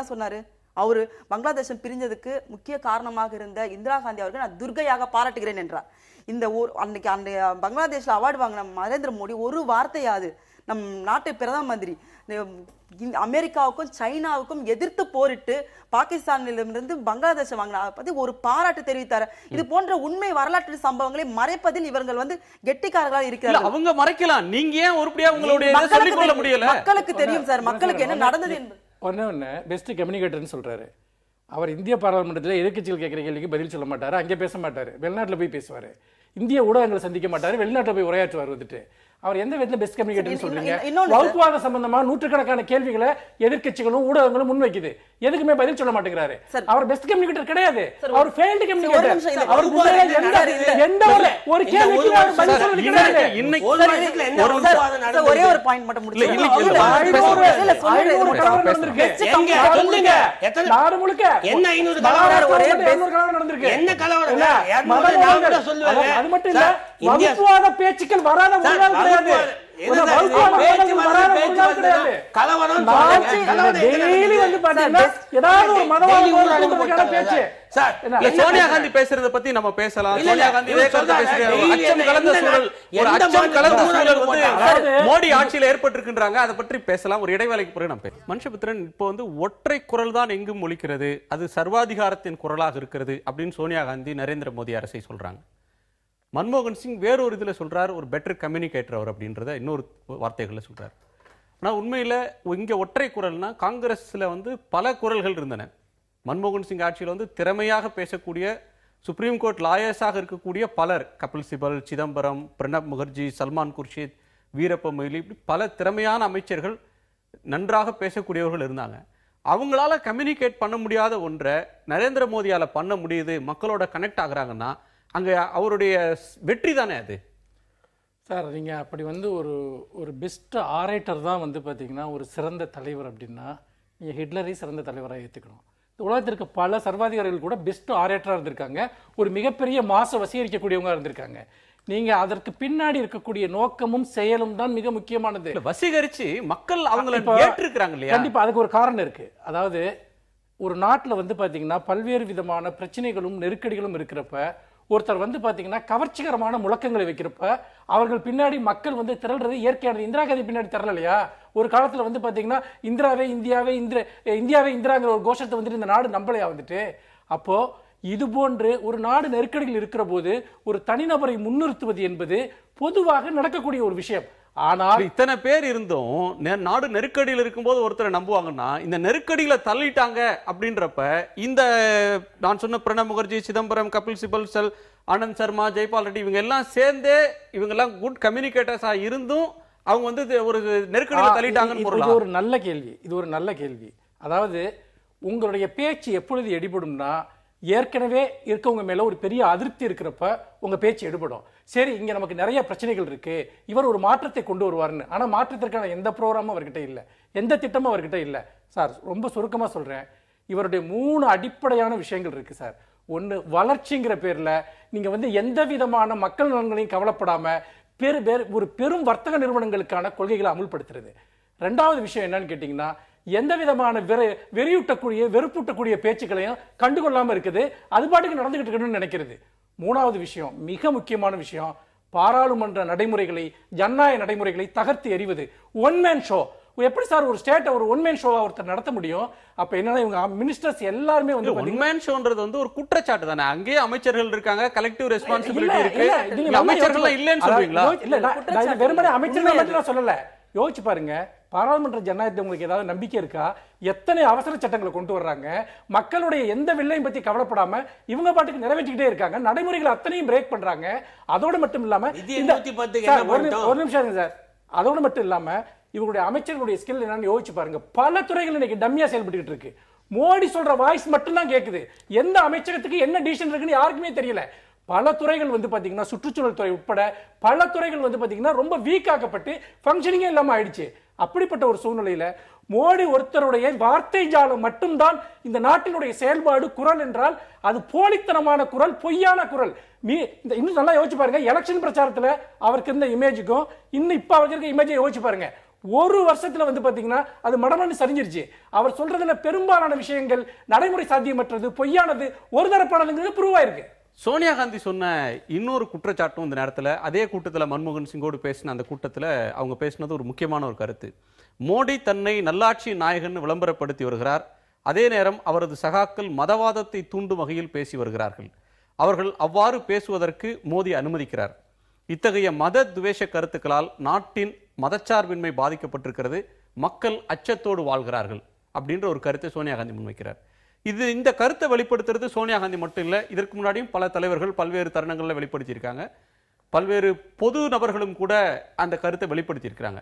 சொன்னாரு? அவரு பங்களாதேஷம் பிரிஞ்சதுக்கு முக்கிய காரணமாக இருந்த இந்திரா காந்தி அவர்கள் நான் துர்கையாக பாராட்டுகிறேன் என்றார். இந்த அன்னைக்கு பங்களாதேஷ்ல அவார்டு வாங்கின நரேந்திர மோடி ஒரு வார்த்தையாது நம் நாட்டு பிரதம மந்திரி அமெரிக்காவுக்கும் சைனாவுக்கும் எதிர்த்து போரிட்டு பாகிஸ்தானிலிருந்து பங்களாதேஷ் வாங்கின பத்தி ஒரு பாராட்டு தெரிவித்தார். இது போன்ற உண்மை வரலாற்று சம்பவங்களை மறைப்பதில் இவர்கள் வந்து கெட்டிக்காரர்களாக இருக்கிறார்கள். அவங்க மறைக்கலாம், நீங்க ஏன் உருப்படியா உங்களுடைய சொல்லிக் கொள்ள முடியல? மக்களுக்கு தெரியும் சார், மக்களுக்கு என்ன நடந்தது என்பது. ஒன்னு பெஸ்ட் கம்யூனிகேட்டர்னு சொல்றாரு. அவர் இந்திய பாராளுமன்றத்தில் எதிர்க்கட்சிகள் கேட்கிற கேள்விக்கு பதில் சொல்ல மாட்டாரு, அங்கே பேச மாட்டாரு, வெளிநாட்டுல போய் பேசுவாரு, இந்திய ஊடகங்களை சந்திக்க மாட்டாரு, வெளிநாட்டுல போய் உரையாற்றுவார். வந்துட்டு அவர் எந்த விதத்துல பெஸ்ட் கம்யூனிகேட்டர்னு சொல்றீங்க? வகுப்புவாத சம்பந்தமா நூற்றுக்கணக்கான கேள்விகளை எதிர்க்கட்சிகளும் ஊடகங்களும் முன்வைக்குது, எதுக்குமே பதில் சொல்ல மாட்டேங்கிறாரு. அவர் பெஸ்ட் கம்யூனிகேட்டர் கிடையாது, அவர் ஃபெயில்ட் கம்யூனிகேட்டர். அவர் எந்த ஒரு கேள்விக்கு அவர் பதில் சொல்றது கிடையாது. ஒரே ஒரு பாயிண்ட் மட்டும் முடிச்சு நாடு முழுக்க என்ன 500 கலவரம் நடந்திருக்கு? என்ன கலவரம்? அது மட்டும் இல்ல, வகுப்புவாத பேச்சுக்கள் வராத ஒரு நாள் கிடையாது. சோனியா காந்தி பேசுறத பத்தி நம்ம பேசலாம். சோனியா காந்தி மோடி ஆட்சியில் ஏற்பட்டிருக்கின்றாங்க, அதை பற்றி பேசலாம். ஒரு இடைவேளைக்கு பிறகு நம்ம மனுஷபுத்திரன் இப்போ வந்து ஒற்றை குரல் தான் எங்கும் ஒலிக்கிறது, அது சர்வாதிகாரத்தின் குரலாக இருக்கிறது அப்படின்னு சோனியா காந்தி நரேந்திர மோடி அரசை சொல்றாங்க. மன்மோகன் சிங் வேறொரு இதில் சொல்றாரு, ஒரு பெட்டர் கம்யூனிகேட்டர் அவர் அப்படின்றத இன்னொரு வார்த்தைகளில் சொல்றாரு. ஆனால் உண்மையில் இங்கே ஒற்றை குரல்னா காங்கிரஸில் வந்து பல குரல்கள் இருந்தன. மன்மோகன் சிங் ஆட்சியில் வந்து திறமையாக பேசக்கூடிய சுப்ரீம் கோர்ட் லாயர்ஸாக இருக்கக்கூடிய பலர், கபில் சிபல், சிதம்பரம், பிரணப் முகர்ஜி, சல்மான் குர்ஷித், வீரப்ப மொய்லி, இப்படி பல திறமையான அமைச்சர்கள் நன்றாக பேசக்கூடியவர்கள் இருந்தாங்க. அவங்களால கம்யூனிகேட் பண்ண முடியாத ஒன்றை நரேந்திர மோடியால் பண்ண முடியுது, மக்களோட கனெக்ட் ஆகுறாங்கன்னா அங்கே அவருடைய வெற்றி தானே அது. சார் நீங்கள் அப்படி வந்து ஒரு பெஸ்ட் ஆரேட்டர் தான் வந்து பார்த்தீங்கன்னா ஒரு சிறந்த தலைவர் அப்படின்னா நீங்கள் ஹிட்லரை சிறந்த தலைவராக ஏற்றுக்கணும். இந்த உலகத்திற்கு பல சர்வாதிகாரிகள் கூட பெஸ்ட் ஆரேட்டராக இருந்திருக்காங்க, ஒரு மிகப்பெரிய மாசை வசீகரிக்கக்கூடியவங்க இருந்திருக்காங்க. நீங்க அதற்கு பின்னாடி இருக்கக்கூடிய நோக்கமும் செயலும் தான் மிக முக்கியமானது. வசீகரிச்சு மக்கள் அவங்களை ஏற்றிருக்காங்க இல்லையா? கண்டிப்பா அதுக்கு ஒரு காரணம் இருக்கு. அதாவது ஒரு நாட்டில் வந்து பார்த்தீங்கன்னா பல்வேறு விதமான பிரச்சனைகளும் நெருக்கடிகளும் இருக்கிறப்ப ஒருத்தர் வந்து பார்த்தீங்கன்னா கவர்ச்சிகரமான முழக்கங்களை வைக்கிறப்ப அவர்கள் பின்னாடி மக்கள் வந்து திரள்றது இயற்கையானது. இந்திரா காந்தி பின்னாடி திரளலையா? ஒரு காலத்தில் வந்து பார்த்தீங்கன்னா இந்தியாவே இந்திராங்கிற ஒரு கோஷத்தை வந்துட்டு இந்த நாடு நம்பலையா வந்துட்டு? அப்போ இது போன்று ஒரு நாடு நெருக்கடியில் இருக்கிற போது ஒரு தனிநபரை முன்னிறுத்துவது என்பது பொதுவாக நடக்கக்கூடிய ஒரு விஷயம். ஆனால் இத்தனை பேர் இருந்தும் நாடு நெருக்கடியில் இருக்கும்போது ஒருத்தரை நம்புவாங்கன்னா இந்த நெருக்கடியில தள்ளிட்டாங்க அப்படின்றப்ப இந்த நான் சொன்ன பிரணப் முகர்ஜி, சிதம்பரம், கபில் சிபல், ஆனந்த் சர்மா, ஜெய்பால் ரெட்டி இவங்க எல்லாம் சேர்ந்தே இவங்க எல்லாம் குட் கம்யூனிகேட்டர்ஸா இருந்தும் அவங்க வந்து ஒரு நெருக்கடியில தள்ளிட்டாங்கன்னு இது ஒரு நல்ல கேள்வி. இது ஒரு நல்ல கேள்வி. அதாவது உங்களுடைய பேச்சு எப்பொழுது எடுபடும்னா ஏற்கனவே இருக்கவங்க மேல ஒரு பெரிய அதிருப்தி இருக்கிறப்ப உங்க பேச்சு எடுபடும். சரி, இங்க நமக்கு நிறைய பிரச்சனைகள் இருக்கு, இவர் ஒரு மாற்றத்தை கொண்டு வருவார்னு. ஆனா மாற்றத்திற்கான எந்த ப்ரோக்ராமும் அவர்கிட்ட இல்லை, எந்த திட்டமும் அவர்கிட்ட இல்லை. சார் ரொம்ப சுருக்கமா சொல்றேன், இவருடைய 3 அடிப்படையான விஷயங்கள் இருக்கு சார். ஒன்று, வளர்ச்சிங்கிற பேர்ல நீங்க வந்து எந்த விதமான மக்கள் நலன்களையும் கவலைப்படாம ஒரு பெரும் வர்த்தக நிறுவனங்களுக்கான கொள்கைகளை அமுல்படுத்துறது. 2வது விஷயம் என்னன்னு கேட்டீங்கன்னா எந்த விதமான வெறுப்பூட்டக்கூடிய பேச்சுக்களையும் கண்டுகொள்ளாம இருக்குது, அது பாட்டுக்கு நடந்துகிட்டு இருக்கணும்னு நினைக்கிறது. 3வது விஷயம், மிக முக்கியமான விஷயம், பாராளுமன்ற நடைமுறைகளை, ஜனநாயக நடைமுறைகளை தகர்த்து எறிவது. One man show. எப்படி சார் ஒரு ஸ்டேட் ஒரு ஒன் மேன் ஷோவா ஒருத்தர் நடத்த முடியும்? அப்ப என்னன்னா இவங்க மினிஸ்டர்ஸ் எல்லாரும் வந்து ஒன் மேன் ஷோன்றது வந்து ஒரு குற்றச்சாட்டு தானே. அங்கேயே அமைச்சர்கள் இருக்காங்க, கலெக்டிவ் ரெஸ்பான்சிபிலிட்டி இருக்கு. அமைச்சர்கள் இல்லன்னு சொல்றீங்களா? இல்ல, வெறுமனே அமைச்சர்கள் மட்டும் நான் சொல்லல. யோசிச்சு பாருங்க, பாராளுமன்ற ஜனநாயகத்தை உங்களுக்கு ஏதாவது நம்பிக்கை இருக்கா? எத்தனை அவசர சட்டங்களை கொண்டு வர்றாங்க, மக்களுடைய எந்த வில்லையும் பத்தி கவலைப்படாம இவங்க பாட்டுக்கு நிறைவேற்றிக்கிட்டே இருக்காங்க, நடைமுறைகளை அத்தனையும் பிரேக் பண்றாங்க. அதோடு மட்டும் இல்லாம ஒரு நிமிஷம் சார், அதோடு மட்டும் இல்லாம இவங்களுடைய அமைச்சர்களுடைய ஸ்கில் என்னன்னு யோசிச்சு பாருங்க. பல துறைகள் இன்னைக்கு டம்மியா செயல்பட்டு இருக்கு. மோடி சொல்ற வாய்ஸ் மட்டும் தான் கேக்குது, எந்த அமைச்சகத்துக்கு என்ன டிசிஷன் இருக்குன்னு யாருக்குமே தெரியல. பல துறைகள் வந்து பாத்தீங்கன்னா சுற்றுச்சூழல் துறை உட்பட பல துறைகள் வந்து பாத்தீங்கன்னா ரொம்ப வீக் ஆக்கப்பட்டு ஃபங்க்ஷனிங்கே இல்லாம ஆயிடுச்சு. அப்படிப்பட்ட ஒரு சூழ்நிலையில மோடி ஒருத்தருடைய வார்த்தை ஜாலம் மட்டும்தான் இந்த நாட்டினுடைய செயல்பாடு குரல் என்றால் அது போலித்தனமான குரல், பொய்யான குரல். இன்னும் நல்லா யோசிச்சு பாருங்க, எலெக்ஷன் பிரச்சாரத்துல அவருக்கு இருந்த இமேஜுக்கும் இன்னும் இப்ப அவருக்கு இருக்க இமேஜை யோசிச்சு பாருங்க. ஒரு வருஷத்துல வந்து பாத்தீங்கன்னா அது மடமன்னு சரிஞ்சிருச்சு. அவர் சொல்றதுல பெரும்பாலான விஷயங்கள் நடைமுறை சாத்தியமற்றது, பொய்யானது, ஒரு தரப்பானதுங்கிறது ப்ரூவ் ஆயிருக்கு. சோனியா காந்தி சொன்ன இன்னொரு குற்றச்சாட்டும் இந்த நேரத்தில் அதே கூட்டத்தில் மன்மோகன் சிங்கோடு பேசின அந்த கூட்டத்தில் அவங்க பேசினது ஒரு முக்கியமான ஒரு கருத்து. மோடி தன்னை நல்லாட்சி நாயகன் விளம்பரப்படுத்தி வருகிறார், அதே நேரம் அவரது சகாக்கள் மதவாதத்தை தூண்டும் வகையில் பேசி வருகிறார்கள். அவர்கள் அவ்வாறு பேசுவதற்கு மோடி அனுமதிக்கிறார். இத்தகைய மத துவேஷ கருத்துக்களால் நாட்டின் மதச்சார்பின்மை பாதிக்கப்பட்டிருக்கிறது, மக்கள் அச்சத்தோடு வாழ்கிறார்கள் அப்படின்ற ஒரு கருத்தை சோனியா காந்தி முன்வைக்கிறார். இந்த கருத்தை வெளிப்படுத்துறது சோனியா காந்தி மட்டும் இல்லை, இதற்கு முன்னாடியும் பல தலைவர்கள் பல்வேறு தருணங்களில் வெளிப்படுத்தியிருக்காங்க. பல்வேறு பொது நபர்களும் கூட அந்த கருத்தை வெளிப்படுத்தியிருக்கிறாங்க.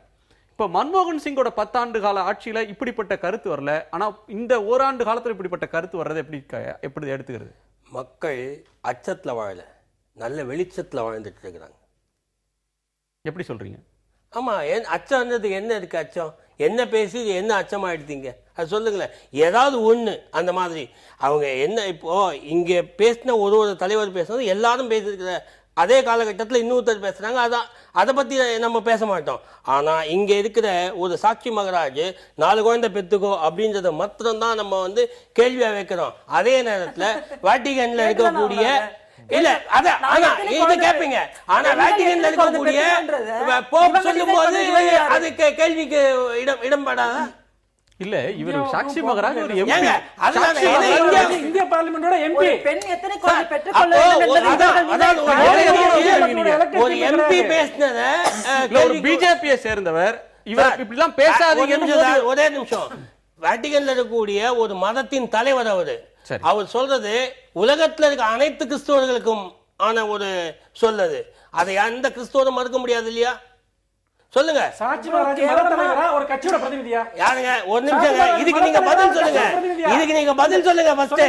இப்போ மன்மோகன் சிங்கோட 10 ஆண்டு கால ஆட்சியில இப்படிப்பட்ட கருத்து வரல, ஆனா இந்த ஓராண்டு காலத்தில் இப்படிப்பட்ட கருத்து வர்றது எப்படி எடுத்துக்கிறது? மக்கள் அச்சத்துல வாழல, நல்ல வெளிச்சத்துல வாழ்ந்துட்டு இருக்கிறாங்க. எப்படி சொல்றீங்க? ஆமா, அச்சம்ன்றதுக்கு என்ன இருக்கு? அச்சம் என்ன பேசி என்ன அச்சமாயிடுத்தீங்க அது சொல்லுங்களேன். ஏதாவது ஒண்ணு அந்த மாதிரி அவங்க என்ன இப்போ இங்க பேசின ஒரு தலைவர் பேசுறது எல்லாரும் பேசிருக்கிற அதே காலகட்டத்தில் இன்னொருத்தர் பேசுறாங்க, அதான் அதை பத்தி நம்ம பேச மாட்டோம். ஆனா இங்க இருக்கிற ஒரு சாட்சி மகராஜ் 4 குழந்தை பெத்துக்கோ அப்படின்றத மாத்திரம்தான் நம்ம கேள்வியா வைக்கிறோம். அதே நேரத்துல வாட்டிகன்ல இருக்கக்கூடிய இல்ல இத கேப்பீங்க, ஆனா வாட்டிகன்ல இருக்கக்கூடிய போப் சொல்லும்போது அதுக்கு கேள்விக்கு இடம்படாதா? இல்ல இவர் சாட்சி மகராஜ் ஒரு எம்பி, இந்திய பார்லிமெண்டோட எம்பி. பெண் எத்தனை குழந்தை பெற்றுக்கொள்ள வேண்டும் என்பது ஒரு எம்பி பேசினத ஒரு பிஜேபியை சேர்ந்தவர் இவர் இப்படிலாம் பேசாதீங்க. ஒரே நிமிஷம், வாட்டிகன்ல இருக்கக்கூடிய ஒரு மதத்தின் தலைவர் அவர் சொல்றது உலகத்துல இருக்க அனைத்து கிறிஸ்தவர்களுக்கும் ஆன ஒரு சொல்லது, அதை அந்த கிறிஸ்தவரும் மறுக்க முடியாது இல்லையா? சொல்லுங்க. சாட்சி மகராஜ் மத தலைவரா ஒரு கட்சியோட பிரதிநிதியா? யாருங்க? ஒரு நிமிஷம், இதுக்கு நீங்க பதில் சொல்லுங்க. இதுக்கு நீங்க பதில் சொல்லுங்க ஃபர்ஸ்ட்.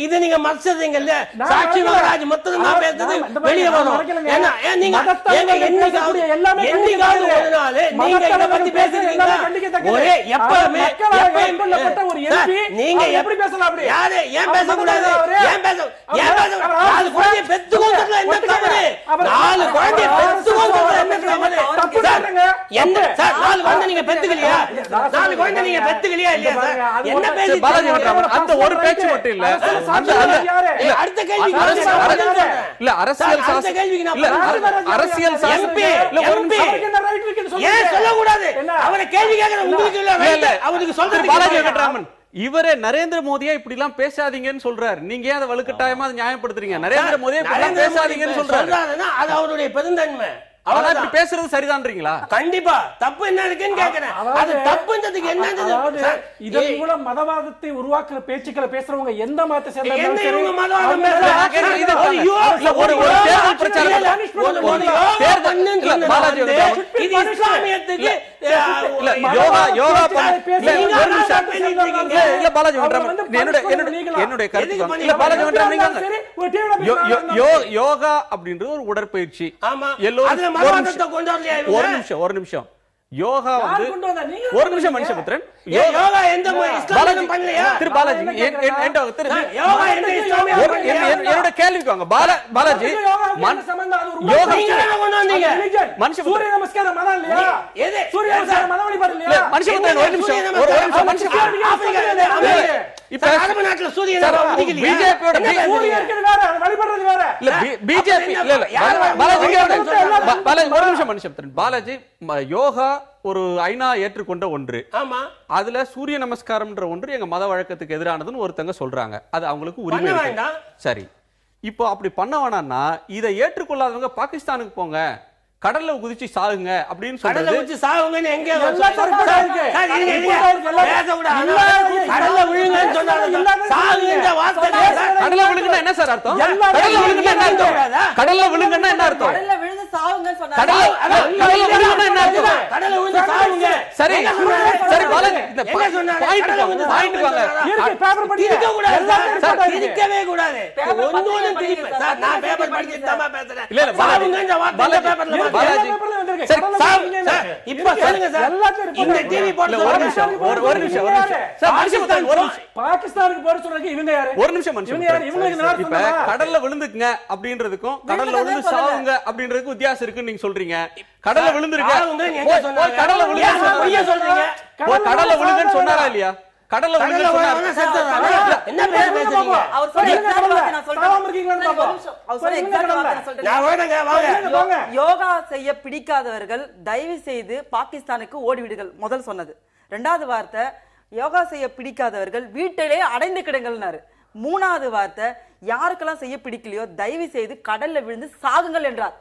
இது நீங்க மறந்துட்டீங்கல்ல, சாட்சி மகராஜ் மொத்தம் தான் பேசுறது வெளிய வரும். ஏன்னா நீங்க என்னைக்காவது ஒரு நாள் நீங்க இத பத்தி பேசுறீங்க? ஒரே எப்பவுமே ஒரு எம்பி நீங்க எப்படி பேசலாம்? அப்படி யாரு ஏன் பேசக்கூடாது? ஏன் பேச 4 குழந்தை பெத்துக்கோன்றதுல என்ன தவறு? 4 குழந்தை பெத்துக்கோன்றதுல என்ன தவறு? என்ன சார் 4 குழந்தை நீங்க பெத்துக்கலையா? 4 குழந்தை நீங்க பெத்துக்கலையா இல்லையா சார்? என்ன பேசி பாலாஜி அந்த ஒரு பேச்சு மட்டும் இல்ல, அடுத்த கேள்வி இல்ல அரசியல் அரசியல் ஏன் சொல்ல கூடாது? அவரை கேள்வி கேட்கிற உங்களுக்கு இல்ல, அவருக்கு சொல்றது பாலாஜி வெங்கட்ராமன் இவரே நரேந்திர மோடியா இப்படி எல்லாம் பேசாதீங்கன்னு சொல்றாரு. நீங்க ஏன் அதை வலுக்கட்டாயமா நியாயப்படுத்துறீங்க? நரேந்திர மோடியா இப்படி பேசாதீங்கன்னு சொல்றாரு, அது அவருடைய பெருந்தன்மை. அவரு பேசுறது சரிதான்றீங்களா? கண்டிப்பா. தப்பு என்ன இருக்குன்னு கேக்குறேன். அது தப்புன்றதுக்கு என்ன? இதன் மூலம் மதவாதத்தை உருவாக்குற பேச்சுக்களை பேசுறவங்க எந்த மதத்தை சேர்ந்தவங்க யோகா அப்படின்றது ஒரு உடற்பயிற்சி. ஒரு நிமிஷம் யோகா ஒரு நிமிஷம் மனுஷபுத்திரன் யோகா எந்த இஸ்லாமியம் பண்ணலையா? திரு பாலாஜி என்னோட கேள்விக்கு வாங்க. பாலாஜி சூரிய நமஸ்காரம் மதம் இல்லையா? சூரிய நமஸ்காரம் மதம் வழிபாடு இல்லையா? மனுஷபுத்திரன் ஒரு நிமிஷம் இப்ப அரபு நாட்டுல சூரியன் பிஜேபியோட வழிபடுறது வேற இல்ல பிஜேபி பாலாஜி ஒரு நிமிஷம் மனுஷபுத்திரன். பாலாஜி யோகா ஒரு ஐநா ஏற்றுக்கொண்ட ஒன்று. ஆமா, அதுல சூரிய நமஸ்காரம்ன்ற ஒன்று எங்க மத வழக்கத்துக்கு எதிரானதுன்னு ஒருத்தங்க சொல்றாங்க. அது அவங்களுக்கு உரிமை இருக்கு. சரி, இப்போ அப்படி பண்ண வேணாம்னா இதை ஏற்றுக்கொள்ளாதவங்க பாகிஸ்தானுக்கு போங்க, கடல்ல குதிச்சு சாகுங்க அப்படின்னு சொல்றது. சாகுங்கன்னு எங்க கடல்ல விழுங்கன்னு சொன்னாங்க. கடல்ல விழுங்குன்னா என்ன சார் அர்த்தம்? கடல்ல விழுங்குன்னா என்ன அர்த்தம்? கடல்ல விழுங்குன்னா என்ன அர்த்தம்? கடல்ல விழுந்து சாவுங்கன்னு சொன்னாங்க. கடல்ல விழுங்குன்னா என்ன அர்த்தம்? கடல்ல விழுந்து சாவுங்க. சரி சரி பாலாஜி இந்த பாயிண்ட் வாங்க. பேப்பர் படி இருக்க கூடாது சார், இருக்கவே கூடாது. ஒண்ணு திருப்பி சார் நான் பேப்பர் படிச்சிட்டு தான் பேசுறேன். இல்ல சாவுங்கன்ற வார்த்தை பேப்பர்ல பாலாஜி இப்ப சொல்லுங்க சார். இந்த டிவி போட்டு ஒரு நிமிஷம் சார் மனுஷபுத்திரன் ஒரு நிமிஷம். பாகிஸ்தானுக்கு போற சொல்றதுக்கு இவங்க யாரு? ஒரு நிமிஷம் மனுஷபுத்திரன். இப்ப கடல்ல விழுந்துக்குங்க அப்படின்றதுக்கும் கடல்ல விழுந்து சாவுங்க அப்படின்றதுக்கு வித்தியாசம் இருக்குன்னு நீங்க சொல்றீங்க. கடல்ல விழுந்துருங்க, கடல்ல விழுங்க சொல்றீங்க. கடல்ல விழுங்கன்னு சொன்னாரா இல்லையா? கடல்ல விழுந்து என்ன பேசுறீங்க? அவர் சொன்ன exact வார்த்தை நான் சொல்றேன். யோகா செய்ய பிடிக்காதவர்கள் தயவு செய்து பாகிஸ்தானுக்கு ஓடிவிடுங்கள் முதல் சொன்னது. இரண்டாவது வார்த்தை யோகா செய்ய பிடிக்காதவர்கள் வீட்டிலே அடைந்து கிடங்கள்னாரு. மூணாவது வார்த்தை யாருக்கெல்லாம் செய்ய பிடிக்கலையோ தயவு செய்து கடல்ல விழுந்து சாகுங்கள் என்றார்.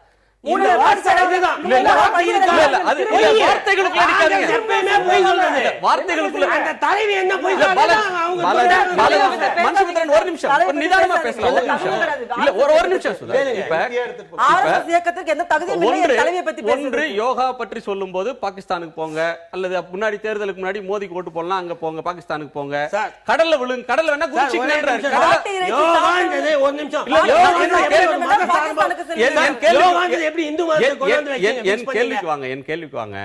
யோகா பற்றி சொல்லும் போது பாகிஸ்தானுக்கு போங்க, அல்லது முன்னாடி தேர்தலுக்கு முன்னாடி மோதிக்கு ஓட்டு போடலாம், அங்க போங்க, பாகிஸ்தானுக்கு போங்க, கடல்ல விழுங்க, கடல்ல வேணா குதிச்சுங்க. என் கேள்விக்கு வாங்க.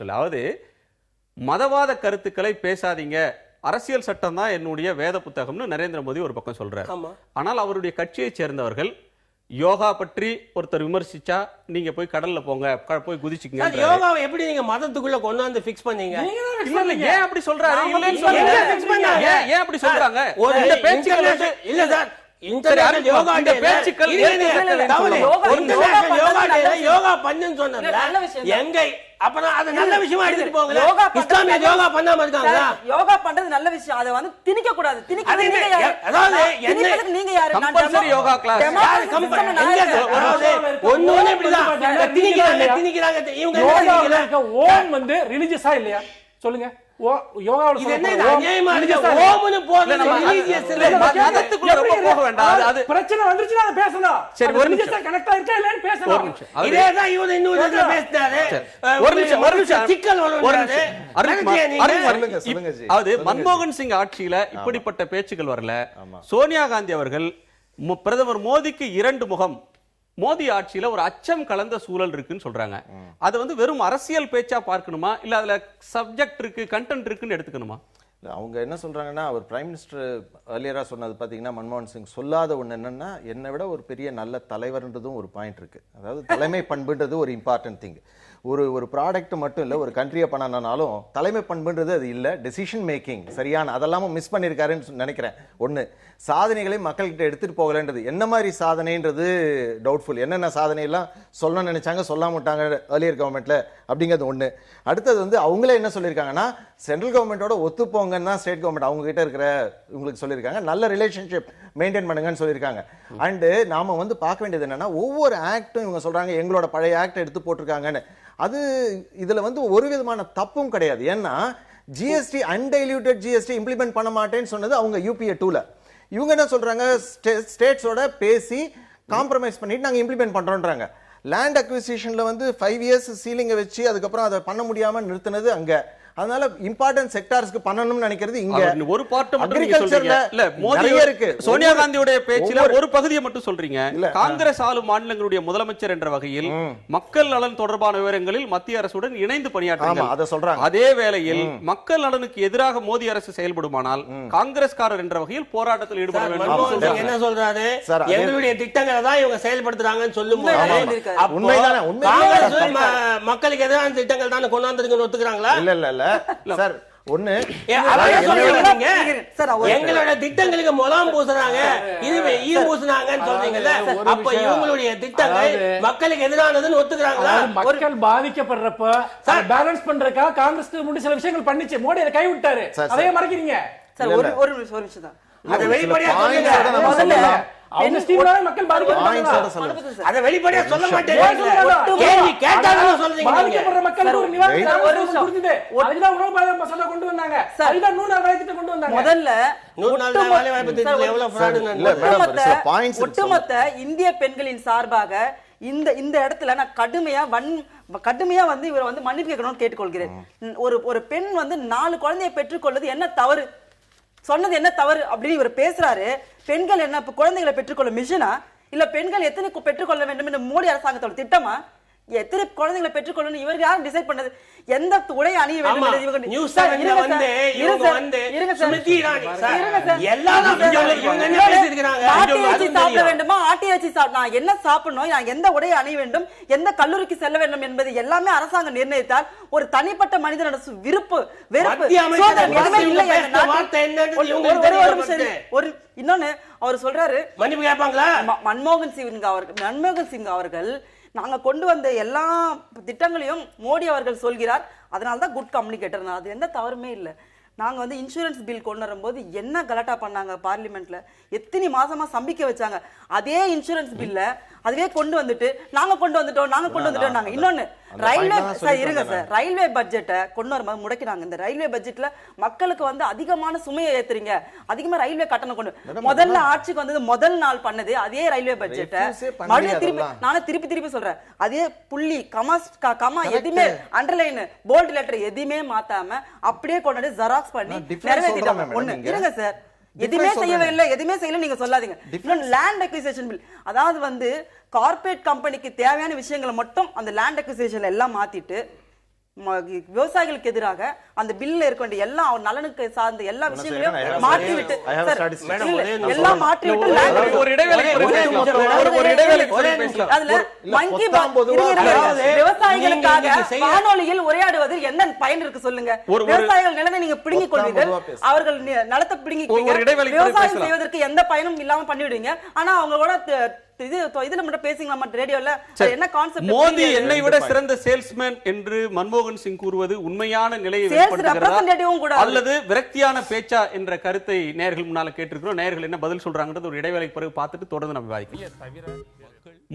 அதாவது மதவாத கருத்துக்களை பேசாதீங்க, அரசியல் சட்டம் தான் என்னுடைய வேத புத்தகம்னு நரேந்திர மோடி ஒரு பக்கம் சொல்றாரு. ஆனால் அவருடைய கட்சியை சேர்ந்தவர்கள் யோகா பற்றி ஒருத்தர் விமர்சிச்சா நீங்க போய் கடல்ல போங்க, போய் குதிச்சுக்கங்க. யோகாவை எப்படி நீங்க மதத்துக்குள்ள கொண்டு வந்து ஃபிக்ஸ் பண்ணீங்க? ஏன் அப்படி சொல்றாரு? ஏன் அப்படி சொல்றாங்க? இந்த பேச்சுக்கள் இல்ல சார், இன்டர்நேஷனல் யோகா யோகா பண்ணுன்னு சொன்னதுல எங்க அப்புறம் அது நல்ல விஷயமா எடுத்துட்டு போங்க. இஸ்லாமிய யோகா பண்ணாம இருக்காங்களா? யோகா பண்றது நல்ல விஷயம், அதை வந்து திணிக்க கூடாது. அதாவது நீங்க யாரு? கம்பல்சரி யோகா கிளாஸ் ஒண்ணு இப்படிதான் திணிக்கிறாங்க. இவங்க ஓம் வந்து ரிலிஜியஸா இல்லையா சொல்லுங்க? பிரச்சனை வந்துருச்சுன்னா பேசணும். சரி, ஒரு நிமிஷம் கனெக்ட் ஆயிருக்கா இல்லன்னு பேசணும். இதேதான் இவரு இன்னொரு பேசினாரு. ஒரு நிமிஷம் சிக்கல் வருது. அதாவது மன்மோகன் சிங் ஆட்சியில இப்படிப்பட்ட பேச்சுக்கள் வரல. சோனியா காந்தி அவர்கள் பிரதமர் மோடிக்கு 2 முகம், மோடி ஆட்சியில ஒரு அச்சம் கலந்த சூழல் இருக்குன்னு சொல்றாங்க. அது வந்து வெறும் அரசியல் பேச்சா பார்க்கணுமா, இல்ல அதுல சப்ஜெக்ட் இருக்கு, கண்டென்ட் இருக்குன்னு எடுத்துக்கணுமா? அவங்க என்ன சொல்றாங்கன்னா, அவர் பிரைம் மினிஸ்டர் ஏர்லியரா சொன்னது பாத்தீங்கன்னா, மன்மோகன் சிங் சொல்லாத ஒண்ணு என்னன்னா, என்னை விட ஒரு பெரிய நல்ல தலைவர்ன்றதும் ஒரு பாயிண்ட் இருக்கு. அதாவது தலைமை பண்புன்றது ஒரு இம்பார்ட்டன்ட் திங். ஒரு ப்ராடக்ட் மட்டும் இல்லை, ஒரு கண்ட்ரியை பண்ணனாலும் தலைமை பண்புன்றது அது இல்லை. டெசிஷன் மேக்கிங் சரியான அதெல்லாம் மிஸ் பண்ணியிருக்காருன்னு நினைக்கிறேன். ஒன்று, சாதனைகளை மக்கள்கிட்ட எடுத்துட்டு போகலன்றது. என்ன மாதிரி சாதனைன்றது டவுட்ஃபுல். என்னென்ன சாதனையெல்லாம் சொல்லணும்னு நினைச்சாங்க, சொல்லாம விட்டாங்க ஏர்லியர் கவர்மெண்ட்ல அப்படிங்கிறது ஒன்று. அடுத்தது வந்து அவங்களே என்ன சொல்லியிருக்காங்கன்னா, சென்ட்ரல் கவர்மெண்டோட ஒத்துப்போங்கன்னா ஸ்டேட் கவர்மெண்ட் அவங்க கிட்ட இருக்கிற இவங்களுக்கு சொல்லியிருக்காங்க, நல்ல ரிலேஷன்ஷிப் மெயின்டைன் பண்ணுங்கன்னு சொல்லியிருக்காங்க. அண்டு நாம வந்து பார்க்க வேண்டியது என்னன்னா, ஒவ்வொரு ஆக்டும் இவங்க சொல்றாங்க எங்களோட பழைய ஆக்ட் எடுத்து போட்டிருக்காங்கன்னு. அது இதுல வந்து ஒரு விதமான தப்பும் கிடையாது. ஏன்னா ஜிஎஸ்டி அன்டைல்யூட்டட் ஜிஎஸ்டி இம்ப்ளிமெண்ட் பண்ண மாட்டேன்னு சொன்னது அவங்க யூபிஏ 2ல. இவங்க என்ன சொல்றாங்க, ஸ்டேட்ஸோட பேசி காம்ப்ரமைஸ் பண்ணிட்டு நாங்க இம்ப்ளிமெண்ட் பண்றோம்ன்றாங்க. லேண்ட் அக்விசிஷன்ல வந்து 5 இயர்ஸ் சீலிங்க வச்சு அதுக்கப்புறம் அதை பண்ண முடியாம நிறுத்தினது அங்க. அதனால இம்பார்ட்டன்ட் செக்டார்ஸ்க்கு பண்ணணும்னு நினைக்கிறது இங்க. ஒரு பார்ட் மட்டும் நீங்க சொல்றீங்க. இல்ல, மோடி இருக்கு, சோனியா காந்தியோட பேச்சில ஒரு பகுதியை மட்டும் சொல்றீங்க. காங்கிரஸ் ஆளும் மாநிலங்களுடைய முதலமைச்சர் என்ற வகையில் மக்கள் நலன் தொடர்பான விவரங்களில் மத்திய அரசுடன் இணைந்து பணியாற்றுறாங்க. அதே வேளையில் மக்கள் நலனுக்கு எதிராக மோடி அரசு செயல்படுமானால் காங்கிரஸ்காரர் என்ற வகையில் போராட்டத்தில் ஈடுபட வேண்டும். என்ன சொல்றாரு? எங்களுடைய திட்டங்களை தான் இவங்க செயல்படுத்துறாங்கன்னு சொல்லும்போது மக்களுக்கு எதிரான திட்டங்கள் தான் கொண்டாந்துருக்குன்னு ஒத்துக்கிறாங்களா? இல்ல சார், ஒண்ணு எங்களோட திட்டங்களுக்கு முலாம் பூசுறாங்க, இதுவே ஈ பூசுனாங்கன்னு சொல்றீங்கல்ல, அப்ப இவங்களுடைய திட்டங்கள் மக்களுக்கு எதிரானதுன்னு ஒத்துக்கிறாங்களா? மக்கள் பாதிக்கப்படுறப்ப பேலன்ஸ் பண்றதுக்காக காங்கிரஸ் முன்னாடி சில விஷயங்கள் பண்ணிச்சு, மோடி அதை கை விட்டாரு, அதையே மறைக்கிறீங்க. சார் ஒரு நிமிஷம் தான், அதை வெளிப்படையா சொல்லுங்க. அவங்க ஸ்டீம்னால மக்கள் பாதிக்கப்படுறாங்க, அதை வெளிப்படையா சொல்ல மாட்டேங்க. கேள்வி கேட்டாலும் சொல்றீங்க. பாதிக்கப்படுற மக்களுக்கு ஒரு நிவாரணம் கொடுத்தது, அதுதான் உணவு பாதுகாப்பு மசோதா கொண்டு வந்தாங்க, அதுதான் 100 நாள் வேலைத்திட்டம் கொண்டு வந்தாங்க. முதல்ல 100 நாள் வேலை வாய்ப்பு திட்டத்துல எவ்வளவு ஃப்ராட். ஒட்டுமொத்த இந்திய பெண்களின் சார்பாக இந்த இடத்துல நான் கடுமையா வந்து இவரை வந்து மன்னிப்பு கேட்கணும்னு கேட்டுக்கொள்கிறேன். ஒரு பெண் வந்து 4 குழந்தையை பெற்றுக்கொள்வது என்ன தவறு, சொன்னது என்ன தவறு அப்படின்னு இவர் பேசுறாரு. பெண்கள் என்ன குழந்தைகளை பெற்றுக்கொள்ள மிஷனா, இல்ல பெண்கள் எத்தனை பெற்றுக்கொள்ள வேண்டும் என்று மோடி அரசாங்கத்தோட திட்டமா? எத்தனை குழந்தைகளை பெற்றுக்கொள்ளணும் இவருக்கு யாரும் டிசைட் பண்ணது? எந்த உடை அணிய வேண்டும் ஆமா. என்று இவங்க நியூஸ் சார், 7ல இருங்க வந்து சார், இவங்க இருங்க வந்து சார், இருங்க சார், ஸ்மிருதி இரானி சார், இருங்க சார். எல்லாரும் இவங்க என்ன பேசியிருக்காங்க? ஆட்டு இறைச்சி அதுவும் சாப்பிட தெரியும். வேண்டுமா, ஆட்டு இறைச்சி நான் என்ன சாப்பிடணும், நான் எந்த உடையை அணிய வேண்டும், எந்த கல்லூரிக்கு செல்ல வேண்டும் என்பது எல்லாமே அரசாங்கம் நிர்ணயித்தால் ஒரு தனிப்பட்ட மனிதனோட விருப்பு வெறுப்பு மத்திய அமைச்சர் சோதனை எதுவுமே இவங்க இல்லை. பேசுற அந்த வார்த்தை என்னன்னு நாட்டில் இவங்களுக்கு ஒரு தெரியல நிமிஷம் பத்து. ஒரு இன்னொன்னு அவர் சொல்றாரு, மன்னிப்பு கேட்பாங்களா? மன்மோகன் சிங் அவர்கள் நாங்க கொண்டு வந்த எல்லா திட்டங்களையும் மோடி அவர்கள் சொல்கிறார், அதனால தான் குட் கம்யூனிகேட்டர். அது எந்த தவறுமே இல்லை. நாங்க வந்து இன்சூரன்ஸ் பில் கொண்டு வரும்போது என்ன கலாட்டா பண்ணாங்க பார்லிமெண்ட்ல, எத்தனை மாசமா சம்பிக்க வச்சாங்க. அதே இன்சூரன்ஸ் பில்ல அதுவே கொண்டு வந்துட்டு நாங்க கொண்டு வந்துட்டோம் நாங்க. இன்னொன்னு ரயில்வே சார், இருங்க சார், ரயில்வே பட்ஜெட்டை கொண்டு வரும்போது முடக்கினாங்க. இந்த ரயில்வே பட்ஜெட்ல மக்களுக்கு வந்து அதிகமான சுமையை ஏத்துறீங்க, அதிகமா ரயில்வே கட்டணம் கொண்டு முதல்ல ஆட்சிக்கு வந்தது முதல் நாள் பண்ணது அதே ரயில்வே பட்ஜெட்டை மறுபடியும் திருப்பி சொல்றேன். அதே புள்ளி கமா எதுவுமே அண்டர்லைன் போல்ட் லெட்டர் எதுவுமே மாத்தாம அப்படியே கொண்டு ஜெராக்ஸ் பண்ணி நிறைவேற்றிட்டாங்க. ஒண்ணு இருங்க சார், எதுவுமே செய்யல நீங்க சொல்லாதீங்க. லேண்ட் அக்விசிஷன் பில், அதாவது வந்து கார்ப்பரேட் கம்பெனிக்கு தேவையான விஷயங்களை மட்டும் அந்த லேண்ட் அக்விசிஷன்ல எல்லாம் மாத்திட்டு விவசாயிகளுக்கு எதிராக அந்த பில்ல இருக்க வேண்டிய எல்லா நலனுக்கு சார்ந்த எல்லா விஷயங்களையும் மாற்றி விட்டு எல்லாம் மாற்றி விட்டு ஒரு விவசாயிகளுக்காக வானொலியில் உரையாடுவதில் என்ன பயன் இருக்கு சொல்லுங்க? விவசாயிகள் நிலத்தை நீங்க பிடுங்கிக் கொள்வீர்கள், அவர்கள் நிலத்தை பிடுங்கி விவசாயம் செய்வதற்கு எந்த பயனும் இல்லாம பண்ணிவிடுவீங்க. ஆனா அவங்களோட இதுல மட்டும் பேசிங்களா ரேடியோல என்ன கான்செப்ட்? மோடி என்னை விட சிறந்த சேல்ஸ்மேன் என்று மன்மோகன் சிங் கூறுவது உண்மையான நிலையை வெளிப்படுத்துகிறதா அல்லது விரக்தியான பேச்சா என்ற கருத்தை நேயர்கள் முன்னால கேட்டிருக்கிறோம். நேயர்கள் என்ன பதில் சொல்றாங்கன்றது ஒரு இடைவேளைக்கு பிறகு பார்த்துட்டு தொடர்ந்து நம்ம விவாதிக்கலாம்.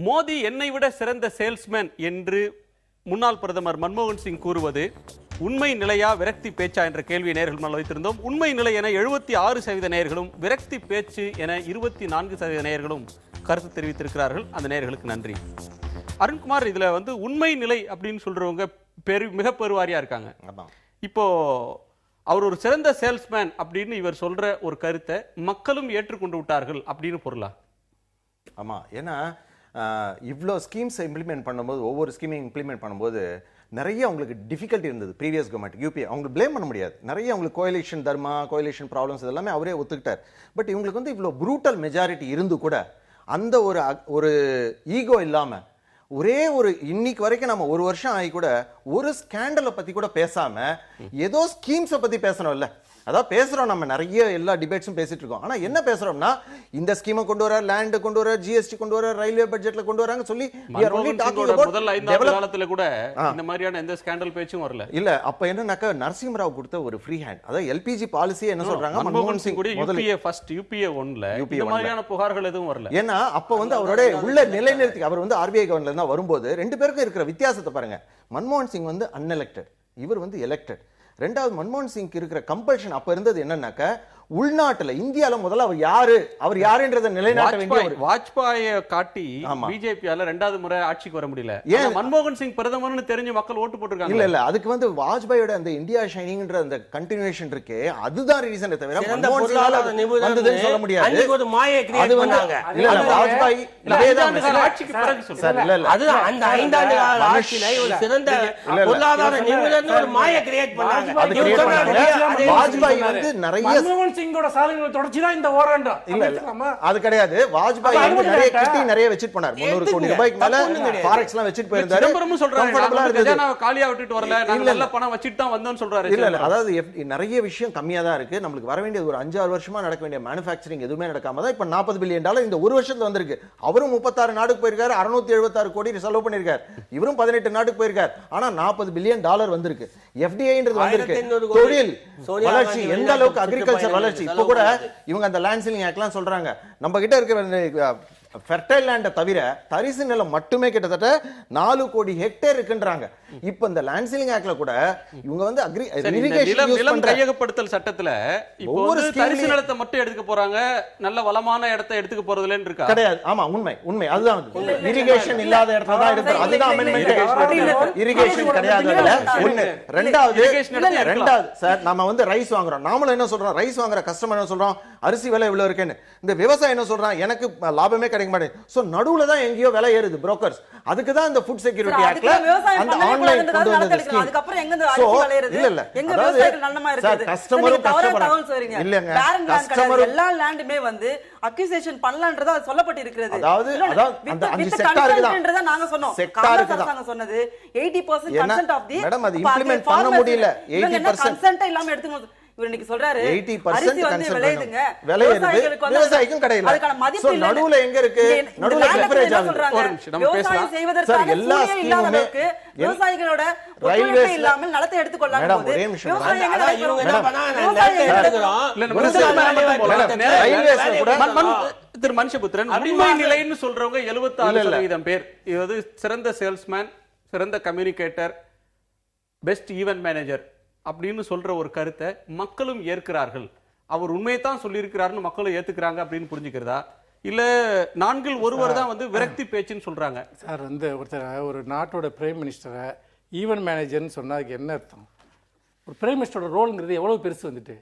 மோடி என்னை விட சிறந்த சேல்ஸ்மேன் என்று முன்னாள் பிரதமர் மன்மோகன் சிங் கூறுவது உண்மை நிலையா விரக்தி பேச்சா என்ற கேள்வியை நேயர்கள் முன்னால் வைத்திருந்தோம். உண்மை நிலை என 76% நேயர்களும், விரக்தி பேச்சு என 24% நேயர்களும் கருத்து தெரிவித்திருக்கிறார்கள். அந்த நேயர்களுக்கு நன்றி. அருண்குமார், இதுல வந்து உண்மை நிலை அப்படின்னு சொல்றவங்க மிக பெருவாரியா இருக்காங்க. இப்போ அவர் ஒரு சிறந்த சேல்ஸ்மேன் அப்படின்னு இவர் சொல்ற ஒரு கருத்தை மக்களும் ஏற்றுக்கொண்டு விட்டார்கள் அப்படின்னு பொருளா? ஆமா, ஏன்னா இவ்வளோ ஸ்கீம்ஸ் இம்ப்ளிமெண்ட் பண்ணும்போது, ஒவ்வொரு ஸ்கீமையும் இம்ப்ளிமெண்ட் பண்ணும்போது நிறைய அவங்களுக்கு டிஃபிகல்ட்டி இருந்தது. ப்ரீவியஸ் கவர்மெண்ட் யூபிஏ அவங்களுக்கு பிளேம் பண்ண முடியாது. நிறைய அவங்களுக்கு கோயலேஷன் தர்மா, கோயலேஷன் ப்ராப்ளம்ஸ் இதெல்லாமே அவரே ஒத்துக்கிட்டார். பட் இவங்களுக்கு வந்து இவ்வளோ ப்ரூட்டல் மெஜாரிட்டி இருந்து கூட அந்த ஒரு ஈகோ இல்லாம ஒரே ஒரு இன்னைக்கு வரைக்கும் நம்ம ஒரு வருஷம் ஆகி கூட ஒரு ஸ்கேண்டலை பத்தி கூட பேசாம ஏதோ ஸ்கீம்ஸை பத்தி பேசணும் இல்ல, அதான் பேசுறோம். நம்ம நிறைய எல்லா டிபேட்ஸும் பேசிட்டு இருக்கோம். ஆனா என்ன பேசுறோம்னா இந்த ஸ்கீமை கொண்டு வர, லேண்ட் கொண்டு வர, ஜிஎஸ்டி கொண்டு வர, ரயில்வே பட்ஜெட்ல கொண்டு வராங்க சொல்லி முதல் 5 ஆண்டு காலத்துல கூட இந்த மாதிரியான எந்த ஸ்கேண்டல் பேச்சும் வரல. இல்ல அப்ப என்னன்னாக்க நரசிம்மராவ் கொடுத்த ஒரு ஃப்ரீ ஹேண்ட், அதாவது எல்பிஜி பாலிசி என்ன சொல்றாங்க, மன்மோகன் சிங் கூட யூபிஏ ஃபர்ஸ்ட் யூபிஏ 1ல இந்த மாதிரியான புகார்கள் எதுவும் வரல. ஏன்னா அப்ப வந்து அவரோட உள்ள நிலைநிறுத்தி அவர் வந்து ஆர்பிஐ கவர்னர்ல இருந்தா வரும்போது ரெண்டு பேருக்கும் இருக்கிற வித்தியாசத்தை பாருங்க. மன்மோகன் சிங் வந்து அன்எலெக்டட், இவர் வந்து எலெக்டட். ரெண்டாவது மன்மோகன் சிங் இருக்கிற கம்பல்ஷன் அப்ப இருந்தது என்னன்னாக்க உள்நாட்டுல இந்தியால முதல்ல அவர் யாருன்றத நிலைநாட்ட வேண்டிய வாஜ்பாயை காட்டி பிஜேபியால ரெண்டாவது முறை ஆட்சிக்கு வர முடியல. ஏன் மன்மோகன் சிங் பிரதமர்னு தெரிஞ்சு மக்கள் ஓட்டு போட்டுருக்காங்க. இல்ல அதுக்கு வந்து வாஜ்பாயோட அந்த இந்தியா ஷைனிங்ன்ற அந்த கண்டினியூஷன் இருக்கே, அதுதான் ரீசன் தவிர மன்மோகன் சிங் வந்ததுன்னு சொல்ல முடியாது. ஒரு மாயை கிரியேட் பண்ணாங்க. இல்ல வாஜ்பாய் ஆட்சிக்கு பிறகு சொல்றாங்க. இல்ல அது அந்த 5 ஆண்டு கால ஆட்சியில ஒரு சிறந்த பொருளாதார நிபுணர்னு ஒரு மாயை கிரியேட் பண்ணாங்க. வாஜ்பாய் வந்து நிறைய சிங்கோட சாதனைகளை தொடர்ச்சி தான் இந்த ஓராண்டம். இல்ல அது கிடையாது. வாஜ்பாய் வந்து நிறைய கிட்டி நிறைய வச்சிட்டு போனார். 300 கோடி ரூபாய்க்கு மேல ஃபாரெக்ஸ்லாம் வச்சிட்டு போயிருந்தாரு. சிதம்பரமும் சொல்றாரு கஜானாவை காலியா விட்டுட்டு வரல, நாங்க நல்ல பணம் வச்சிட்டு தான் வந்தோம்னு சொல்றாரு. இல்ல அதாவது நிறைய விஷயம் கம்மியா தான் இருக்கு. நமக்கு வர வேண்டியது ஒரு 5-6 வருஷமா நடக்க வேண்டிய மேனுஃபேக்சரிங் எதுவுமே நடக்காம தான் இப்ப $40 பில்லியன் இந்த ஒரு வருஷத்துல வந்திருக்கு. அவரும் 36 நாடுக்கு போயிருக்காரு, 676 கோடி செலவு பண்ணிருக்காரு. இவரும் 18 நாடுக்கு போயிருக்காரு. ஆனா $40 பில்லியன் வந்திருக்கு. எஃப்டிஐன்றது வந்திருக்கு. தொழில் வளர்ச்சி எந்த அளவுக்கு, அக்ரிகல்ச்சர் வளர்ச்சி. இப்ப கூட இவங்க அந்த லேண்ட் சீலிங் ஆக்ட்லாம் சொல்றாங்க. நம்ம கிட்ட இருக்கிற ஃபெர்டைல் லேண்டை தவிர தரிசு நிலம் மட்டுமே கிட்டத்தட்ட 4 கோடி ஹெக்டேர் இருக்குன்றாங்க. இப்ப இந்த லேண்ட் சீலிங் ஆக்ட்ல கூட இவங்க வந்து நிலம் கையகப்படுத்தல் சட்டத்துல இப்போ ஒரு தரிசு நிலத்தை மட்டும் எடுத்துக்க போறாங்க, நல்ல வளமான இடத்தை எடுத்துக்க போறதுலன்னு இருக்கா? கிடையாது. ஆமா, உண்மை அதுதான். இரிகேஷன் இல்லாத இடத்துல தான் இருக்கு. அதுதான் அமெண்ட்மென்ட். இரிகேஷன் கிடையாது. ஒண்ணு. ரெண்டாவது சார், நாம வந்து ரைஸ் வாங்குறோம். நாமளும் என்ன சொல்றோம், ரைஸ் வாங்குற கஸ்டமர் என்ன சொல்றோம், அரிசி விலை இவ்வளவு இருக்குன்னு. இந்த விவசாயம் என்ன சொல்றான், எனக்கு லாபமே கிடையாது, கிடைக்க மாட்டேங்குது. சோ நடுவுல தான் எங்கேயோ விலை ஏறுது புரோக்கர்ஸ். அதுக்கு தான் இந்த ஃபுட் செக்யூரிட்டி ஆக்ட்ல அந்த ஆன்லைன் கொண்டு வந்தது ஸ்கீம். அதுக்கு அப்புறம் எங்க அரிசி விலை ஏறுது? இல்ல எங்க விவசாயிகள் நல்லமா இருக்குது? கஸ்டமரும் கஸ்டமர் இல்லங்க, கஸ்டமர் எல்லா லேண்டுமே வந்து அக்யூசேஷன் பண்ணலாம்ன்றத அது சொல்லப்பட்டிருக்கிறது. அதாவது அந்த 5 செக்டாருக்கு தான் நாங்க சொன்னோம். செக்டாருக்கு தான் நாங்க சொன்னது 80% கன்சென்ட் ஆஃப் தி மேடம் அது இம்ப்ளிமென்ட் பண்ண முடியல. 80% கன்சென்ட் இல்லாம எடுத்து இவர் இன்னைக்கு சொல்றாரு 80% வந்து விளையுதுங்க, விளையுதுங்க, விவசாயிக்கும் கிடையாது. அதுக்கான மதிப்பு இல்ல. நடுவுல எங்க இருக்கு? நடுவுல டிஃபரன்ஸ் ஆகுது. ஒரு நிமிஷம் நம்ம விவசாயம் பேசலாம். செய்வதற்கான எல்லா சூழ்நிலை இல்லாத ஸ்கீமுமே அளவுக்கு விவசாயிகளோட ஒத்துழைப்பு இல்லாமல் நிலத்தை எடுத்துக்கொள்ளாத மேடம் போது ஒரே நிமிஷம் விவசாயம் அதான் இவங்க என்ன பண்ணாங்க, நிலத்தை எடுத்துக்கிறோம். இல்ல, நம்ம ரயில்வேஸ்ல கூட திரு மனுஷபுத்திரன், உண்மை நிலைன்னு சொல்றவங்க 76% பேர். இது சிறந்த சேல்ஸ்மேன், சிறந்த கம்யூனிகேட்டர், பெஸ்ட் ஈவென்ட் மேனேஜர் அப்படின்னு சொல்ற ஒரு கருத்தை மக்களும் ஏற்கிறார்கள். அவர் உண்மையைத்தான் சொல்லியிருக்கிறாருன்னு மக்களும் ஏத்துக்கிறாங்க அப்படின்னு புரிஞ்சுக்கிறதா, இல்ல நான்கில் ஒருவர் தான் வந்து விரக்தி பேச்சுன்னு சொல்றாங்க? சார் வந்து ஒரு நாட்டோட பிரைம் மினிஸ்டரை ஈவென்ட் மேனேஜர்னு சொன்னா அதுக்கு என்ன அர்த்தம்? ஒரு பிரைம் மினிஸ்டரோட ரோல்ங்கிறது எவ்வளவு பெருசு வந்துட்டு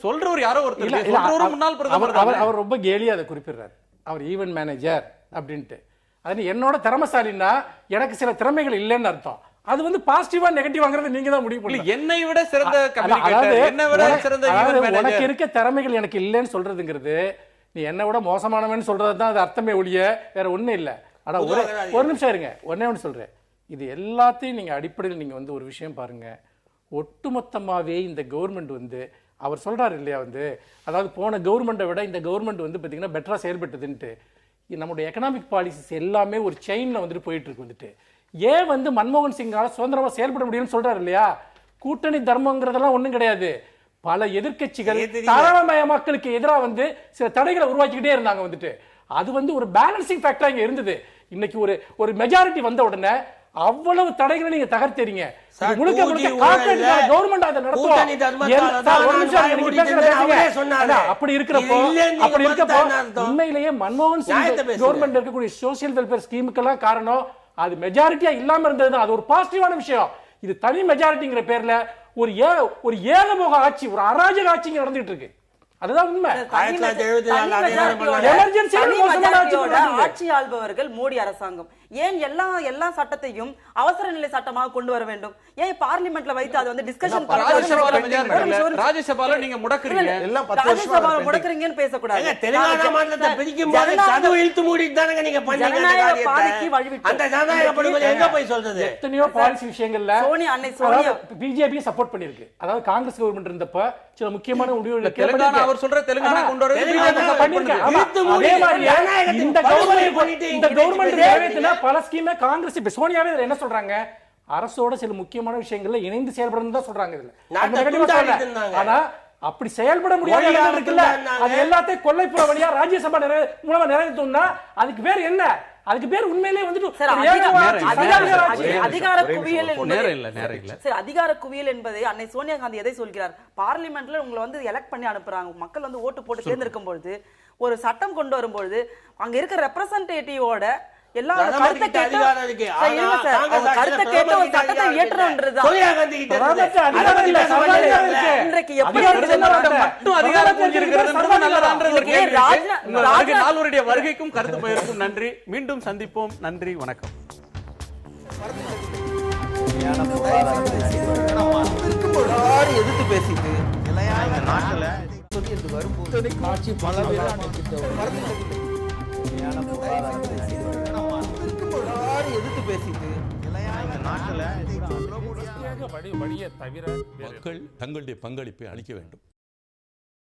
சொல்றவர் யாரோ ஒருத்தர் இல்ல, இல்ல, சொல்றவரு முன்னாள் பிரதமர் தானே. அவர் ரொம்ப கேலியா அதை குறிப்பிடுறாரு, அவர் ஈவென்ட் மேனேஜர் அப்படின்ட்டு. அது என்னோட திறமைசாலின்னா எனக்கு சில திறமைகள் இல்லைன்னு அர்த்தம். அது வந்து பாசிட்டிவா நெகட்டிவாங்கறத நீங்க தான் முடிவு பண்ணலாம். என்னை விட சிறந்த கம்யூனிகேட்டர், என்னை விட சிறந்த ஈவென்ட் உனக்கு மேனேஜர், இருக்க திறமைகள் எனக்கு இல்லைன்னு சொல்றதுங்கிறது நீ என்னை விட மோசமானவன் சொல்றது தான் அது அர்த்தமே ஒழிய வேற ஒண்ணும் இல்ல. ஆனா ஒரு நிமிஷம் இருங்க, ஒன்னே ஒன்று சொல்றேன். இது எல்லாத்தையும் நீங்க அடிப்படையில் நீங்க வந்து ஒரு விஷயம் பாருங்க, ஒட்டுமொத்தமாவே இந்த கவர்மெண்ட் வந்து அவர் சொல்றாரு இல்லையா, வந்து அதாவது போன கவர்மெண்ட்டை விட இந்த கவர்மெண்ட் வந்து பாத்தீங்கன்னா பெட்டரா செயல்பட்டதுன்ட்டு. நம்முடைய எக்கனாமிக் பாலிசிஸ் எல்லாமே ஒரு செயின்ல வந்துட்டு போயிட்டு இருக்கு. வந்துட்டு ஏன் வந்து மன்மோகன் சிங்கால சுதந்திரமா செயல்பட முடியும்னு சொல்றாரு இல்லையா, கூட்டணி தர்மங்கிறதெல்லாம் ஒண்ணும் கிடையாது. பல எதிர்க்கட்சிகள் தாராளமயமாக்கலுக்கு எதிராக வந்து சில தடைகளை உருவாக்கிக்கிட்டே இருந்தாங்க. வந்துட்டு அது வந்து ஒரு பேலன்சிங் ஃபேக்டரா இங்க இருந்தது. இன்னைக்கு ஒரு மெஜாரிட்டி வந்த உடனே அவ்வளவு தடைகளை நீங்க தகர்த்தீங்க. முழுக்க முழுக்க கார்ப்பரேட் கவர்மெண்ட் அதை நடத்தும். அப்படி இருக்கிறப்போ உண்மையிலேயே மன்மோகன் சிங் கவர்மெண்ட் இருக்கக்கூடிய சோசியல் வெல்ஃபேர் ஸ்கீமுக்கெல்லாம் காரணம் அது மெஜாரிட்டியா இல்லாம இருந்ததுதான். அது ஒரு பாசிட்டிவான விஷயம். இது தனி மெஜாரிட்டிங்கிற பேர்ல ஒரு ஏகபோக ஆட்சி, ஒரு அராஜக ஆட்சி நடந்துட்டு இருக்கு. அதுதான் உண்மை. ஆட்சி ஆள்பவர்கள் மோடி அரசாங்கம் ஏன் எல்லா சட்டத்தையும் அவசர நிலை சட்டமாக கொண்டு வர வேண்டும்? ஏன் பார்லிமெண்ட்ல வைத்து அது வந்து டிஸ்கஷன் ராஜ்யசபால நீங்க முடக்குறீங்க, எல்லாம் ராஜ்யசபால முடக்குறீங்கன்னு பேசக்கூடாது. தெலுங்கானா மாநிலத்தை பிரிக்கும் போது கதவு இழுத்து மூடிட்டு தானங்க நீங்க பண்ணீங்க. அந்த ஜனநாயக படுகொலை எங்க போய் சொல்றது? எத்தனையோ பாலிசி விஷயங்கள்ல சோனியா பிஜேபி சப்போர்ட் பண்ணிருக்கு. அதாவது காங்கிரஸ் கவர்மெண்ட் இருந்தப்ப சில முக்கியமான முடிவுகள் தெலுங்கானா அவர் சொல்ற தெலுங்கானா கொண்டு வரது இந்த கவர்மெண்ட் நிறைவேற்றின பல ஸ்கீமை காங்கிரஸ் இப்ப சோனியாவே என்ன சொல்றாங்க, அரசோட சில முக்கியமான விஷயங்கள்ல இணைந்து செயல்படணும் தான் சொல்றாங்க. இதுல ஆனா அப்படி செயல்பட முடியாத இருக்குல்ல, அது எல்லாத்தையும் கொல்லைப்புற வழியா ராஜ்யசபா மூலமா நிறைவேற்றோம்னா அதுக்கு பேர் என்ன? அதுக்கு பேர் உண்மையிலேயே வந்துட்டு அதிகார குவியல். அதிகார குவியல் என்பதை அன்னை சோனியா காந்தி எதை சொல்கிறார்? பார்லிமெண்ட்ல உங்களை வந்து எலெக்ட் பண்ணி அனுப்புறாங்க, மக்கள் வந்து ஓட்டு போட்டு தேர்ந்தெடுக்கும் பொழுது ஒரு சட்டம் கொண்டு வரும்பொழுது அங்க இருக்க ரெப்ரசன்டேட்டிவோட எல்லா கருத்தை கேட்டு ஒரு சட்டத்தை இயற்றணும்ன்றது வருகைக்கும் கருத்து பகிர்வுக்கும் நன்றி. மீண்டும் சந்திப்போம். நன்றி, வணக்கம். எதிர்த்து பேசிட்டு நாட்டுல எதிர்த்து பேசிட்டு மக்கள் தங்களுடைய பங்களிப்பை அளிக்க வேண்டும்.